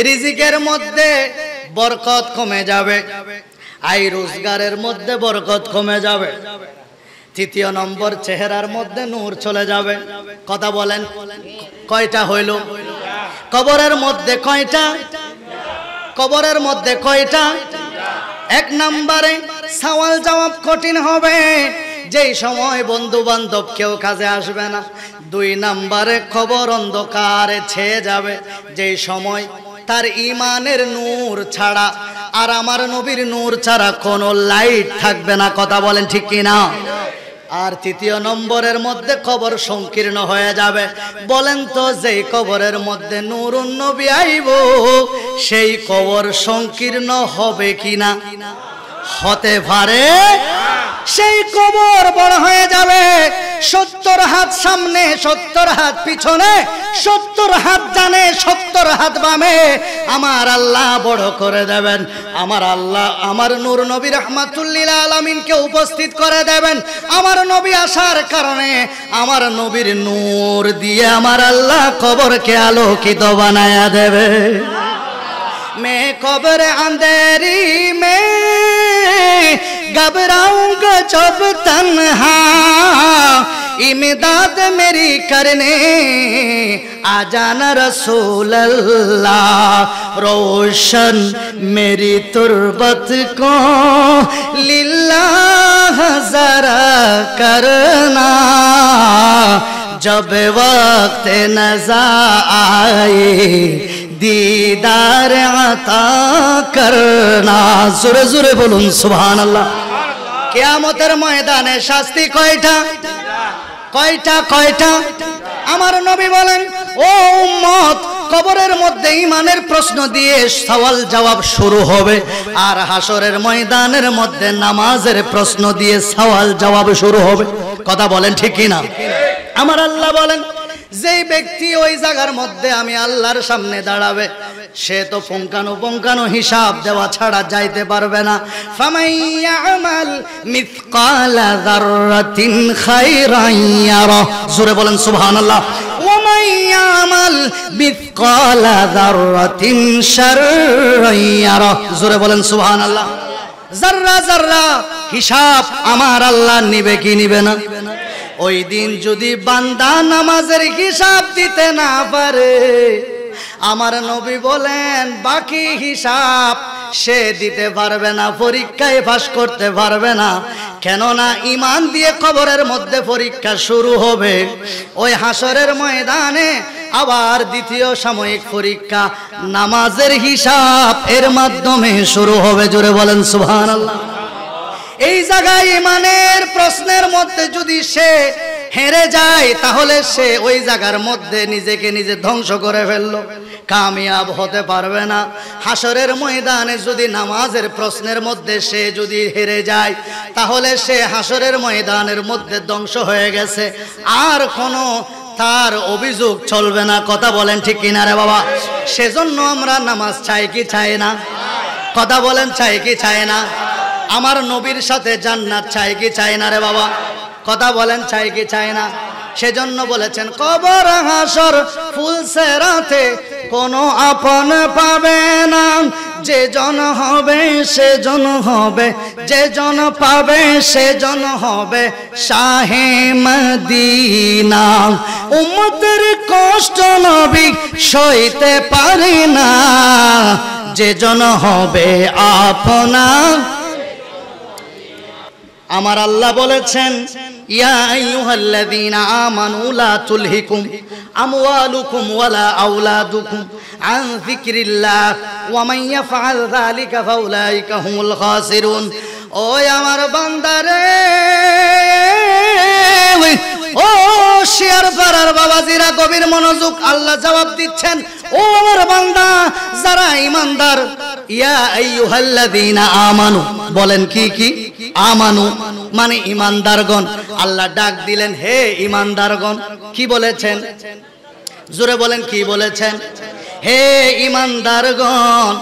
রিজিকের মধ্যে বরকত কমে যাবে, আয় রোজগারের মধ্যে বরকত কমে যাবে। তৃতীয় নম্বর, চেহারার মধ্যে নূর চলে যাবে। কথা বলেন কয়টা হইল? কবরের মধ্যে কয়টা? কবরের মধ্যে কয়টা? এক নম্বরে সওয়াল জবাব কঠিন হবে, যেই সময় বন্ধু বান্ধব কেউ কাজে আসবে না। দুই নম্বরে কবর অন্ধকারে ছেয়ে যাবে, যেই সময় তার ইমানের নূর ছাড়া আর আমার নবীর নূর ছাড়া কোনো লাইট থাকবে না। কথা বলেন ঠিক কিনা? আর তৃতীয় নম্বরের মধ্যে কবর সংকীর্ণ হয়ে যাবে। বলেন তো, যেই কবরের মধ্যে নূরুন নবী আইব, সেই কবর সংকীর্ণ হবে কিনা? হতে পারে। সেই কবর বড় হয়ে যাবে, 70 হাত সামনে, 70 হাত পিছনে, 70 হাত ডানে, 70 হাত বামে। আমার আল্লাহ বড় করে দেবেন। আমার আল্লাহ আমার নূর নবী রাহমাতুল লিল আলামিনকে উপস্থিত করে দেবেন। আমার নবী আসার কারণে আমার নবীর নূর দিয়ে আমার আল্লাহ কবরকে আলোকিত বানায়া দেবে। मैं कब्र अंधेरी में घबराऊंगा जब तन्हा, इमदाद मेरी करने आ जाना रसूल अल्लाह, रोशन मेरी तुरबत को लिल्लाह जरा करना, जब वक्त नज़ा आए दीदार अता करना। जोरे जोरे बोलुन सुबहानाल्लाह। कियामतेर मयदाने शास्ति कयटा? কয়টা? কয়টা? আমার নবী বলেন, ও উম্মত, কবরের মধ্যে ঈমানের প্রশ্ন দিয়ে সওয়াল জবাব শুরু হবে, আর হাসরের ময়দানের মধ্যে নামাজের প্রশ্ন দিয়ে সওয়াল জবাব শুরু হবে। কথা বলেন ঠিক কিনা? আমার আল্লাহ বলেন, যেই ব্যক্তি ওই জায়গার মধ্যে আমি আল্লাহর সামনে দাঁড়াবে, সে তো পুঙ্খানুপুঙ্খানু হিসাব দেওয়া ছাড়া যাইতে পারবে না। ফামাইয়ামাল মিসকালা যাররাতিন খায়রান ইয়ারা। জোরে বলেন সুবহানাল্লাহ। ওয়ামাইয়ামাল মিসকালা যাররাতিন শাররান ইয়ারা। জোরে বলেন সুবহানাল্লাহ। যাররা যাররা হিসাব আমার আল্লাহ নিবে কি নিবে না? ওই দিন যদি বান্দা নামাজের হিসাব দিতে না পারে, আমার নবী বলেন বাকি হিসাব সে দিতে পারবে না, পরীক্ষায় পাস করতে পারবে না। কেননা ঈমান দিয়ে কবরের মধ্যে পরীক্ষা শুরু হবে, ওই হাসরের ময়দানে আবার দ্বিতীয় সাময়িক পরীক্ষা নামাজের হিসাব এর মাধ্যমে শুরু হবে। জোরে বলেন সুবহানাল্লাহ। এই জায়গায় ঈমানের প্রশ্নের মধ্যে যদি সে হেরে যায়, তাহলে সে ওই জায়গার মধ্যে নিজেকে নিজে ধ্বংস করে ফেললো, কামিয়াব হতে পারবে না। হাসরের ময়দানে যদি নামাজের প্রশ্নের মধ্যে সে যদি হেরে যায়, তাহলে সে হাসরের ময়দানের মধ্যে ধ্বংস হয়ে গেছে, আর কোনো তার অভিযোগ চলবে না। কথা বলেন ঠিক কিনা রে বাবা? সেজন্য আমরা নামাজ চাই কি চাই না? কথা বলেন চাই কি চাই না? আমার নবীর সাথে জান্নাত চাই কি চাই না রে বাবা? কথা বলেন চাই কি চাই না? সেজন্য বলেছেন, কবর হাসর ফুলসেরাতে কোনো আপন পাবে না, যে জন হবে সে জন হবে, যে জন পাবে সে জন হবে শাহে মদিনা। উম্মতের কষ্ট নবী সইতে পারে না, যে জন হবে আপনা। আমার আল্লাহ বলেছেন, ইয়া আইয়ুহাল্লাযীনা আমানু লা তুলহিকুম আমওয়ালুকুম ওয়ালা আওলাদুকুম আন যিকরিল্লাহ ওয়া মান ইয়াফআল যালিকা ফাউলাইকা হুমুল খাসিরুন। ওই আমার বান্দারে, ও শেয়ার পাড়ার বাবাজিরা, গভীর মনোযোগ। আল্লাহ জবাব দিচ্ছেন, ও আমার বান্দা যারা ঈমানদার, ইয়া আইয়ুহাল্লাযীনা আমানু, বলেন কি কি? আমানু মানে ঈমানদারগণ। আল্লাহ ডাক দিলেন, হে ঈমানদারগণ। কি বলেছেন? জোরে বলেন, কি বলেছেন? হে ঈমানদারগণ,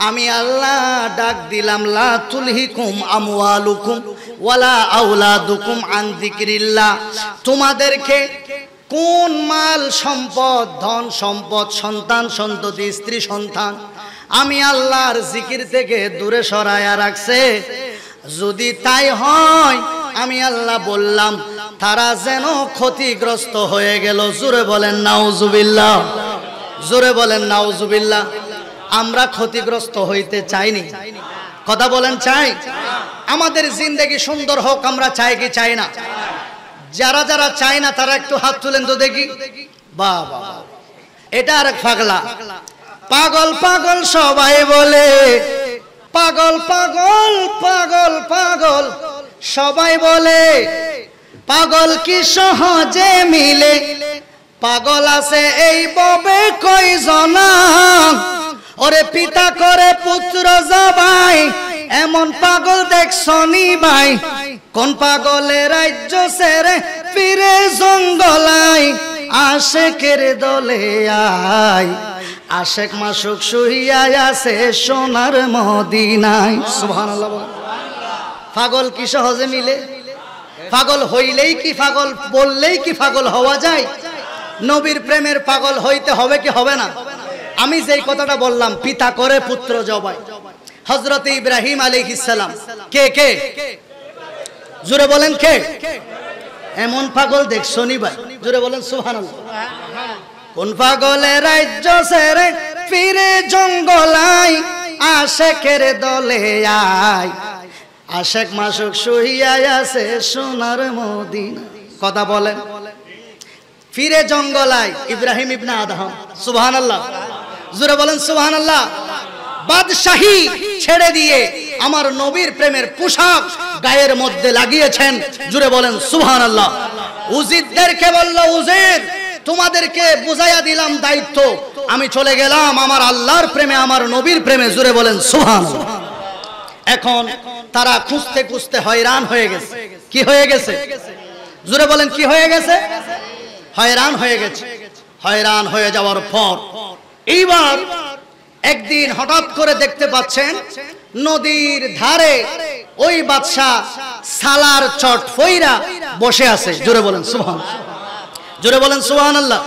আমি আল্লাহ ডাক দিলাম, লা তুলহিকুম আমওয়ালুকুম ওয়ালা আওলাদুকুম আন যিকরিল্লাহ। তোমাদেরকে কোন মাল সম্পদ, ধন সম্পদ, সন্তান সন্ততি, স্ত্রী সন্তান আমি আল্লাহর জিকির থেকে দূরে সরায়া রাখছে? যদি তাই হয়, আমি আল্লাহ বললাম তারা যেন ক্ষতিগ্রস্ত হয়ে গেল। জোরে বলেন নাউজুবিল্লাহ, জোরে বলেন নাউজুবিল্লাহ। আমরা ক্ষতিগ্রস্ত হইতে চাইনি, কথা বলেন চাই? আমাদের জিন্দেগি সুন্দর হোক আমরা চাই কি চাই না? যারা যারা চায় না তারা একটু হাত তুলেন তো দেখি। বাবা, এটা আর পাগলা, পাগল পাগল সবাই বলে, পাগল পাগল পাগল পাগল সবাই বলে, পাগল কি সহজে মিলে? পাগল আছে এই ববে কয়জন, ওরে পিতা করে পুত্র জবাই, এমন পাগল দেখছনি ভাই? কোন পাগলে রাজ্য ছেড়ে ফিরে জঙ্গলাই, আশেকের দলে আয়, আশেক মাসুক শুইয়াই আছে সোনার মদিনায়। সুবহানাল্লাহ। পাগল কি সহজে মিলে? পাগল হইলেই কি, পাগল বললেই কি পাগল হওয়া যায়? নবীর প্রেমের পাগল হইতে হবে কি হবে না? আমি যেই কথাটা বললাম, পিতা করে পুত্র জবাই, হযরত ইব্রাহিম আলাইহিস সালাম, কে কে? জোরে বলেন কে? এমন পাগল দেখছনি ভাই? জোরে বলেন সুবহানাল্লাহ। কোন পাগলে রাজ্য ছেড়ে ফিরে জঙ্গলাই, আশেকের দলে আয়, আশেক মাসুক শুইয়াই আছে সোনার মদিনা। কথা বলেন। ফিরে জঙ্গলাই ইব্রাহিম ইবনে আদহাম। সুবহানাল্লাহ, জোরে বলেন সুবহানাল্লাহ। বাদশাহী ছেড়ে দিয়ে আমার নবীর প্রেমের পোশাক গায়ের মধ্যে লাগিয়েছেন। জোরে বলেন সুবহানাল্লাহ। উজিরদেরকে বলল, উজির তোমাদেরকে বুঝাইয়া দিলাম দায়িত্ব, আমি চলে গেলাম আমার আল্লাহর প্রেমে, আমার নবীর প্রেমে। জোরে বলেন সুবহানাল্লাহ। এখন তারা খুঁজতে খুঁজতে হয়রান হয়ে গেছে। কি হয়ে গেছে? জোরে বলেন কি হয়ে গেছে? হয়রান হয়ে গেছে। হয়রান হয়ে যাওয়ার পর এইবার একদিন হঠাৎ করে দেখতে পাচ্ছেন নদীর ধারে ওই বাদশা সালার চট ফইরা বসে আছে। জোরে বলেন সুবহানাল্লাহ, জোরে বলেন সুবহানাল্লাহ।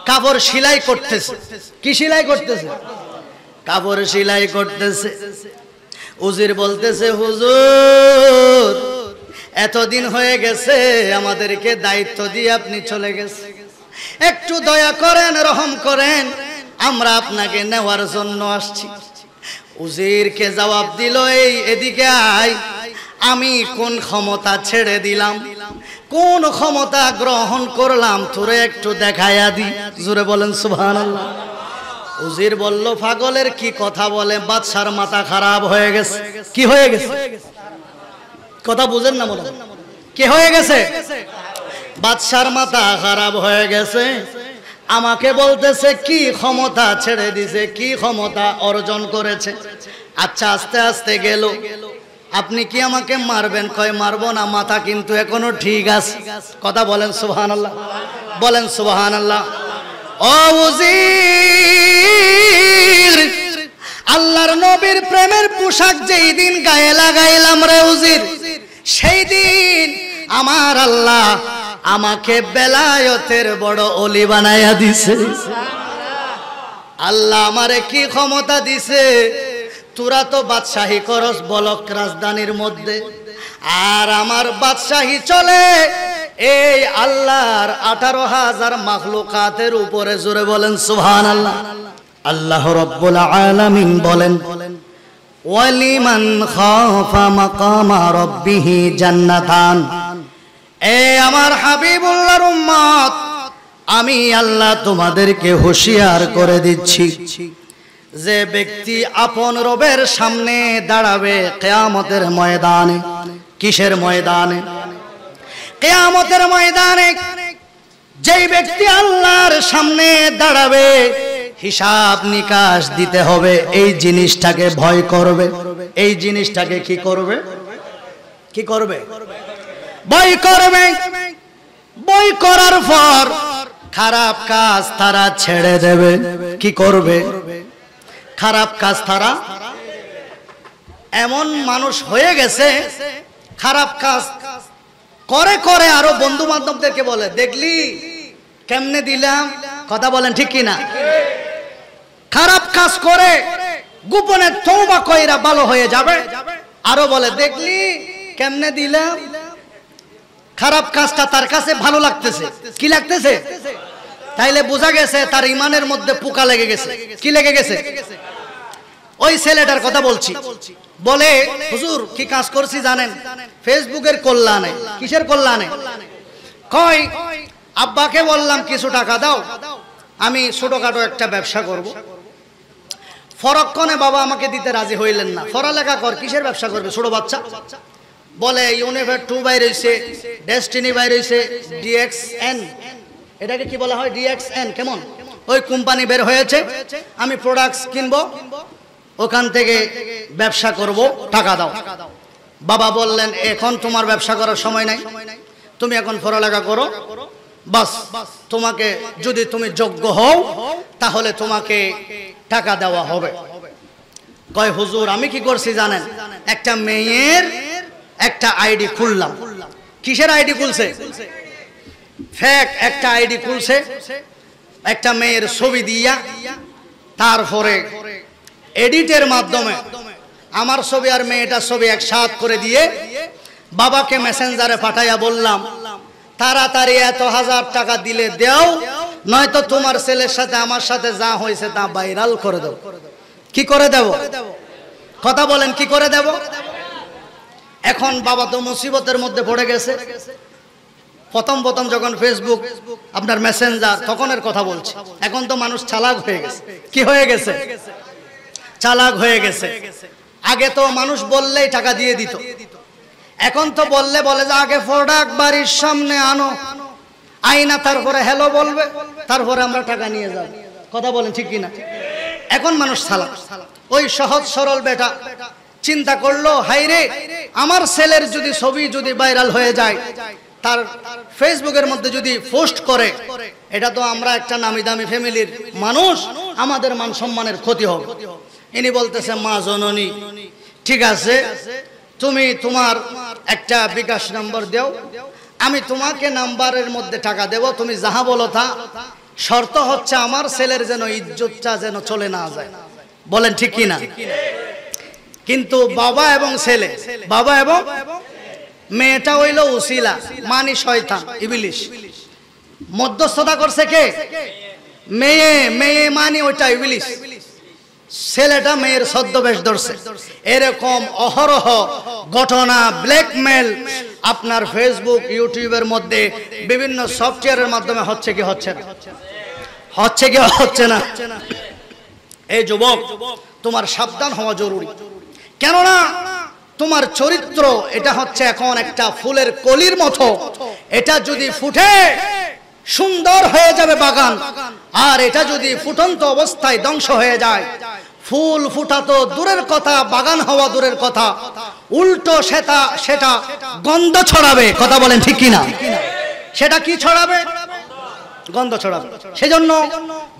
কাপড় সেলাই করতেছে। কি সেলাই করতেছে? কাপড় সেলাই করতেছে। উজির বলতেছে, হুজুর এতদিন হয়ে গেছে আমাদেরকে দায়িত্ব দিয়ে আপনি চলে গেছে, একটু দয়া করেন, রহম করেন, আমরা আপনাকে নেওয়ার জন্য আসছি। উজিরকে জবাব দিল, এই এদিকে আয়, আমি কোন ক্ষমতা ছেড়ে দিলাম, কোন ক্ষমতা গ্রহণ করলাম, তোরে একটু দেখাইয়া দি। জোরে বলেন সুবহানাল্লাহ। উজির বলল, পাগলের কি কথা বলে? বাদশার মাথা খারাপ হয়ে গেছে। কি হয়ে গেছে? কথা বুঝেন না মনে? কি হয়ে গেছে? বাদশার মাথা খারাপ হয়ে গেছে। আমাকে বলতেছে কি ক্ষমতা ছেড়ে দিছে, কি ক্ষমতা অর্জন করেছে। আচ্ছা আস্তে আস্তে গেল, আপনি কি আমাকে মারবেন? কয় মারবো না, মাথা কিন্তু এখনো ঠিক আছে। কথা বলেন সুবহানাল্লাহ, বলেন সুবহানাল্লাহ। ও উজির, আল্লাহর নবীর প্রেমের পোশাক যেই দিন গায়ে লাগাইলাম রে উজির, সেই দিন আমার আল্লাহ আমাকে বেলায়েতের বড় ওলি বানাইয়া দিছে। আল্লাহ আমারে কি ক্ষমতা দিছে? তোরা তো বাদশাহী করস বলক রাজধানীর মধ্যে, আর আমার বাদশাহী চলে এই আল্লাহর 18,000 মাখলুকাতের উপরে। জোরে বলেন সুবহানাল্লাহ। আল্লাহ রাব্বুল আলামিন বলেন, ওয়ালিমান খাফা মাকামা রাব্বিহি জান্নাতান। এ আমার হাবিবুল্লাহর উম্মত, আমি আল্লাহ তোমাদেরকে হুঁশিয়ার করে দিচ্ছি, যে ব্যক্তি আপন রবের সামনে দাঁড়াবে কিয়ামতের ময়দানে। কিসের ময়দানে? কিয়ামতের ময়দানে। যেই ব্যক্তি আল্লাহর সামনে দাঁড়াবে হিসাব নিকাশ দিতে হবে, এই জিনিসটাকে ভয় করবে, এই জিনিসটাকে কি করবে, কি করবে, ভয় করবে। ভয় করার পর খারাপ কাজ তারা ছেড়ে দেবে। কি করবে? খারাপ কাজ তারা, এমন মানুষ হয়ে গেছে খারাপ কাজ করে করে আরো বন্ধু বান্ধবদেরকে বলে, দেখলি কেমনে দিলাম, কথা বলেন ঠিক কিনা? খারাপ কাজ করে গোপনে তওবা কইরা ভালো হয়ে যাবে, আরো বলে দেখলি কেমনে দিলাম। খারাপ কাজটা তার কাছে ভালো লাগতেছে, কি লাগতেছে? তাইলে বোঝা গেছে তার ইমানের মধ্যে পোকা লেগে গেছে। কি লেগে গেছে? ওই ছেলেটার কথা বলছি, বলে হুজুর কি কাজ করছি জানেন? ফেসবুকের কল্যাণে। কিসের কল্যাণে? কয় আব্বাকে বললাম কিছু টাকা দাও, আমি ছোটখাটো একটা ব্যবসা করব। ফরক্ষণে বাবা আমাকে দিতে রাজি হইলেন না। পড়ালেখা কর, কিসের ব্যবসা করবে? ছোট বাচ্চা। বলে ইউনিভার 2 বাইর হইছে, ডেস্টিনি বাইর হইছে, DXN, এটাকে কি বলা হয়? DXN, কেমন ওই কোম্পানি বের হয়েছে, আমি প্রোডাক্টস কিনবো, ওখান থেকে ব্যবসা করব, টাকা দাও। বাবা বললেন এখন তোমার ব্যবসা করার সময় নাই, তুমি এখন পড়ালেখা করো, বাস তোমাকে যদি তুমি যোগ্য হও তাহলে তোমাকে টাকা দেওয়া হবে। কয় হুজুর আমি কি করছি জানেন? একটা মেয়ের একটা আইডি খুললাম। কিসের আইডি খুলছে? ফেক একটা আইডি খুলছে, একটা মেয়ের ছবি দিয়া, তারপরে এডিটের মাধ্যমে আমার ছবি আর মেয়েটার ছবি একসাথে করে দিয়ে বাবাকে মেসেঞ্জারে পাঠাইয়া বললাম তাড়াতাড়ি এত 1000 টাকা দিলে দেও, নয়তো তোমার ছেলের সাথে আমার সাথে যা হয়েছে তা ভাইরাল করে দাও। কি করে দেব? কথা বলেন, কি করে দেব? এখন বাবা তো মুসিবতের মধ্যে পড়ে গেছে। প্রথম প্রথম যখন ফেসবুক আপনার মেসেঞ্জার, তখনের কথা বলছি। এখন তো মানুষ চালাক হয়ে গেছে। কি হয়ে গেছে? চালাক হয়ে গেছে। আগে তো মানুষ বললেই টাকা দিয়ে দিত, এখন তো বললে বলে যে আগে প্রোডাক্ট বাড়ির সামনে আনো, আইনা তারপরে হ্যালো বলবে, তারপরে আমরা টাকা নিয়ে যাব। কথা বলেন ঠিক কিনা? এখন মানুষ চালাক। ওই সহজ সরল বেটা চিন্তা করলো, হাইরে আমার ছেলের যদি ছবি যদি ভাইরাল হয়ে যায়, তার ফেসবুকের মধ্যে যদি পোস্ট করে, এটা তো আমরা একটা নামি দামি ফ্যামিলির মানুষ, আমাদের মান সম্মানের ক্ষতি হবে। ইনি বলতেছে মা জননী ঠিক আছে, তুমি তোমার একটা বিকাশ নাম্বার দাও, আমি তোমাকে নাম্বারের মধ্যে টাকা দেব, তুমি যাহা বলো তা। শর্ত হচ্ছে আমার ছেলের যেন ইজ্জতটা যেন চলে না যায়। বলেন ঠিক কিনা? কিন্তু বাবা এবং ছেলে, বাবা এবং মেয়েটা হইল উসিলা, মানে শয়তান, ইবলিশ। মধ্যস্থতা করছে কে? মেয়ে। মেয়ে মানে ওইটা ইবলিশ। ছেলেটা মেয়ের ছদ্মবেশ ধরছে। এরকম অহরহ ঘটনা, ব্ল্যাকমেল আপনার ফেসবুক ইউটিউবের মধ্যে বিভিন্ন সফটওয়্যারের মাধ্যমে হচ্ছে কি হচ্ছে না? হচ্ছে কি হচ্ছে না? এই যুবক, তোমার সাবধান হওয়া জরুরি। কেননা তোমার চরিত্র এটা হচ্ছে এখন একটা ফুলের কলির মতো, এটা যদি ফুটে সুন্দর হয়ে যাবে বাগান, আর এটা যদি ফুটন্ত অবস্থায় ধ্বংস হয়ে যায়, ফুল ফুটা তো দূরের কথা, বাগান হওয়া দূরের কথা, উল্টো সেটা গন্ধ ছড়াবে। কথা বলেন ঠিক কিনা? সেটা কি ছড়াবে? গন্ধ ছড়াবে। সেজন্য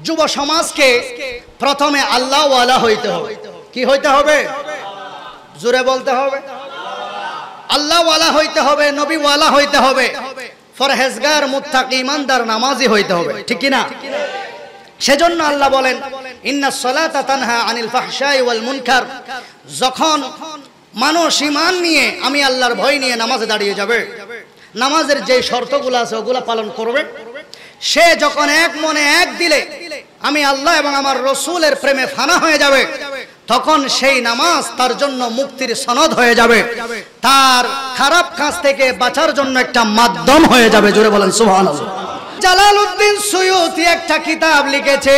যুব সমাজকে প্রথমে আল্লাহ ওয়ালা হইতে হবে। কি হইতে হবে? জোরে বলতে হবে। আল্লাহ ওয়ালা হইতে হবে, নবী ওয়ালা হইতে হবে, ফরহেজগার মুত্তাকি ইমানদার নামাজি হইতে হবে। ঠিক কিনা? সেজন্য আল্লাহ বলেন ইন্নাস সালাতা তানহা আনিল ফাহশাই ওয়াল মুনকার। যখন মানুষ ঈমান নিয়ে, আমি আল্লাহর ভয় নিয়ে নামাজে দাঁড়িয়ে যাবে, নামাজের যে শর্তগুলো আছে ওগুলা পালন করবে, সে যখন এক মনে এক দিলে আমি আল্লাহ এবং আমার রসুলের প্রেমে ফানা হয়ে যাবে, তখন সেই নামাজ তার জন্য মুক্তির সনদ হয়ে যাবে, তার খারাপ কাজ থেকে বাঁচার জন্য একটা মাধ্যম হয়ে যাবে। জোরে বলেন সুবহানাল্লাহ। জালালউদ্দিন সুয়ুতি একটা কিতাব লিখেছে,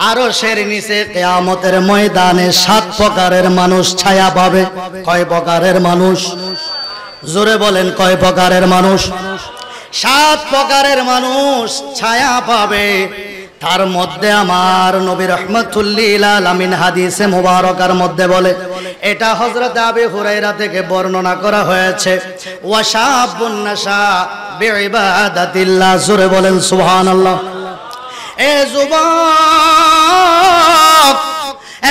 আরশের নিচে কিয়ামতের ময়দানে 7 প্রকারের মানুষ ছায়া পাবে। কয় প্রকারের মানুষ? জোরে বলেন কয় প্রকারের মানুষ? 7 প্রকারের মানুষ ছায়া পাবে। তার মধ্যে আমার নবী রাহমাতুল লিল আলামিন হাদিসে মুবারকার মধ্যে বলে, এটা হযরত আবু হুরায়রা থেকে বর্ণনা করা হয়েছে, ওয়াশাবুন নাশা বিইবাদাতিল্লাহ, জোরে বলেন সুবহানাল্লাহ। এ যুবক,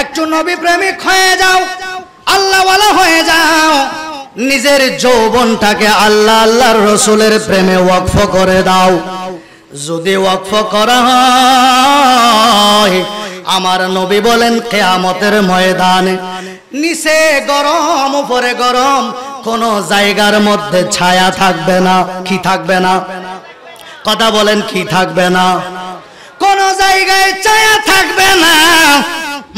একটু নবী প্রেমিক হয়ে যাও, আল্লাহওয়ালা হয়ে যাও, নিজের যৌবনটাকে আল্লাহ আল্লাহর রাসূলের প্রেমে ওয়াকফ করে দাও। যদি ওয়াকফ করা হয়, আমার নবী বলেন কিয়ামতের ময়দানে নিচে গরম উপরে গরম, কোন জায়গার মধ্যে ছায়া থাকবে না। কি থাকবে না? কথা বলেন, কি থাকবে না? কোন জায়গায় ছায়া থাকবে না।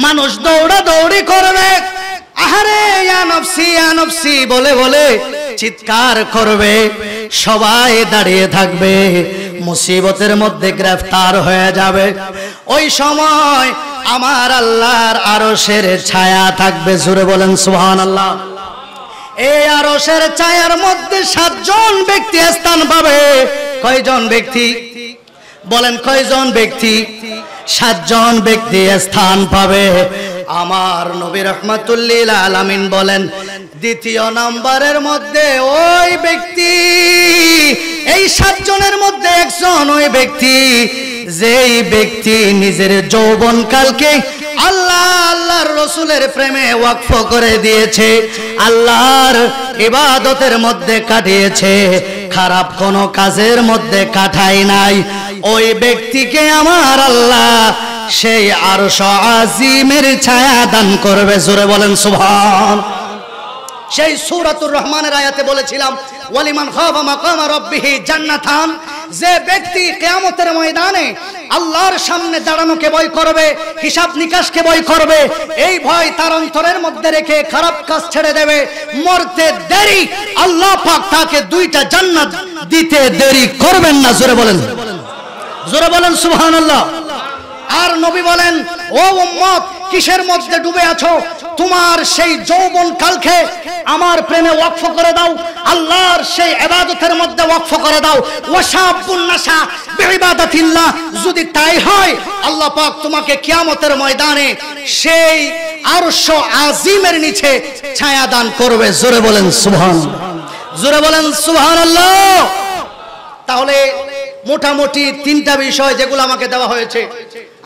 মানুষ দৌড়া দৌড়ি করবে, আহারে ইয়া নফসি ইয়া নফসি বলে বলে চিৎকার করবে, সবাই দাঁড়িয়ে থাকবে, মুসিবতের মধ্যে গ্রেফতার হয়ে যাবে। ওই সময় আমার আল্লাহর আরশের ছায়া থাকবে, জোরে বলেন সুবহানাল্লাহ। এই আরশের ছায়ার মধ্যে 7 জন ব্যক্তি স্থান পাবে। কয়জন ব্যক্তি বলেন? কয়জন ব্যক্তি? 7 জন ব্যক্তি স্থান পাবে। আমার নবী রাহমাতুল লিল আলামিন বলেন, দ্বিতীয় নম্বরের মধ্যে ওই ব্যক্তি, এই 7 জনের মধ্যে একজন ওই ব্যক্তি, যেই ব্যক্তি নিজের যৌবনকালকে আল্লাহ আল্লাহর রাসূলের প্রেমে ওয়াকফ করে দিয়েছে, আল্লাহর ইবাদতের মধ্যে কাটিয়েছে, খারাপ কোনো কাজের মধ্যে কাটায় নাই। ওই ব্যক্তিকে আমার আল্লাহ সেই আরশ আজিমের ছায়া দান করবে, জোরে বলেন সুবহান। সেই সূরাতুর রহমানের আয়াতে বলেছিলাম, ওয়ালিমান খাফা মাকামা রাব্বিহি জান্নাতান, যে ব্যক্তি কিয়ামতের ময়দানে আল্লাহর সামনে দাঁড়ানোকে ভয় করবে, হিসাব নিকাশকে ভয় করবে, এই ভয় তার অন্তরের মধ্যে রেখে খারাপ কাজ ছেড়ে দেবে, মরতে দেরি আল্লাহ পাক তাকে 2টা জান্নাত দিতে দেরি করবেন না, জোরে বলেন, জোরে বলেন সুবহানাল্লাহ। আর নবী বলেন, ও উম্মত, কিসের মধ্যে ডুবে আছো? তোমার সেই যৌবন কালকে আমার প্রেমে ওয়াকফ করে দাও, আল্লাহর সেই ইবাদতের মধ্যে ওয়াকফ করে দাও। ওয়াশাবুন নাশা বিইবাদাতিল্লাহ, যদি তাই হয় আল্লাহ পাক তোমাকে কিয়ামতের ময়দানে সেই আরশ আজিমের নিচে ছায়া দান করবে, জোরে বলেন সুবহানাল্লাহ, জোরে বলেন সুবহানাল্লাহ। তাহলে মোটামুটি 3টা বিষয় যেগুলো আমাকে দেওয়া হয়েছে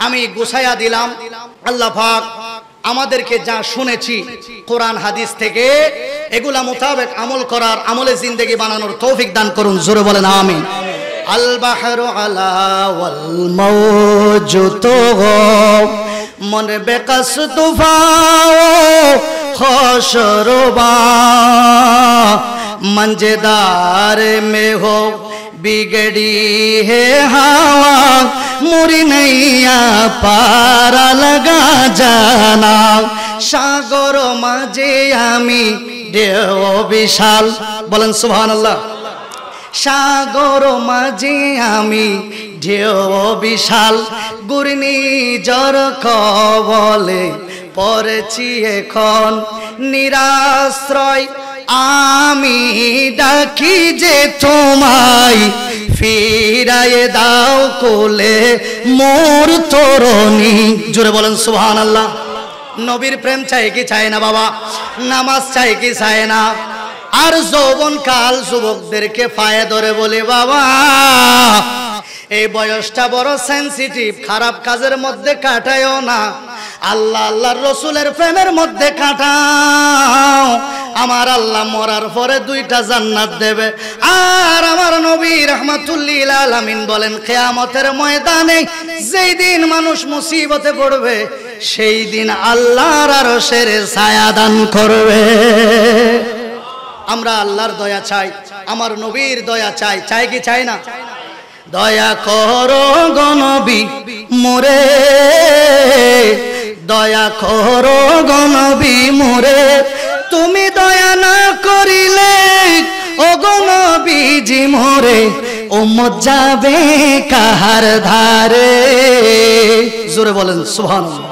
আমি গুছাইয়া দিলাম। আল্লাহ পাক আমাদেরকে যা শুনেছি কোরআন হাদিস থেকে, এগুলা মোতাবেক আমল করার, আমলে জিন্দেগি বানানোর তৌফিক দান করুন, জোরে বলেন আমিন। আল বাহরু আলা ওয়াল মাওজু তুগা, মন বেকস তুফাও খশরবা, मंझदार में हो बिगड़ी है हवा, मुरी नैया पारा लगा जाना, সাগর মাঝে আমি ঢেউ বিশাল, বলেন সুবহানাল্লাহ। সাগর মাঝে আমি ঢেউ বিশাল, ঘূর্ণিঝড় কবলে পড়েছি এখন, নিরাশ্রয় আমি ডাকি যে তোমায়, ফিরায়ে দাও কোলে মোর তরুণী, জোরে বলেন সুবহানাল্লাহ। নবীর প্রেম চাই কি চায় না বাবা? নামাজ চাই কি চায় না? আর যৌবন কাল যুবকদেরকে পায়ে ধরে বলে, বাবা এই বয়সটা বড় সেনসিটিভ, খারাপ কাজের মধ্যে কাটায়ও না, আল্লাহ আল্লাহর রাসূলের প্রেমের মধ্যে কাটাও। আমার আল্লাহ মরার পরে 2টা জান্নাত দেবে। আর আমার নবী রাহমাতুল লিল আলামিন বলেন, কিয়ামতের ময়দানে যেই দিন মানুষ মুসিবতে পড়বে, সেই দিন আল্লাহর আরশের ছায়া দান করবে। আমরা আল্লাহর দয়া চাই, আমার নবীর দয়া চাই, চাই কি চাই না? দয়া করো গো নবী মোরে, দয়া করো গো নবী মোরে, তুমি দয়া না করিলে ও গো নবীজি মোরে, উম্মত যাবে কাহার ধারে, জোরে বলেন সুবহানাল্লাহ।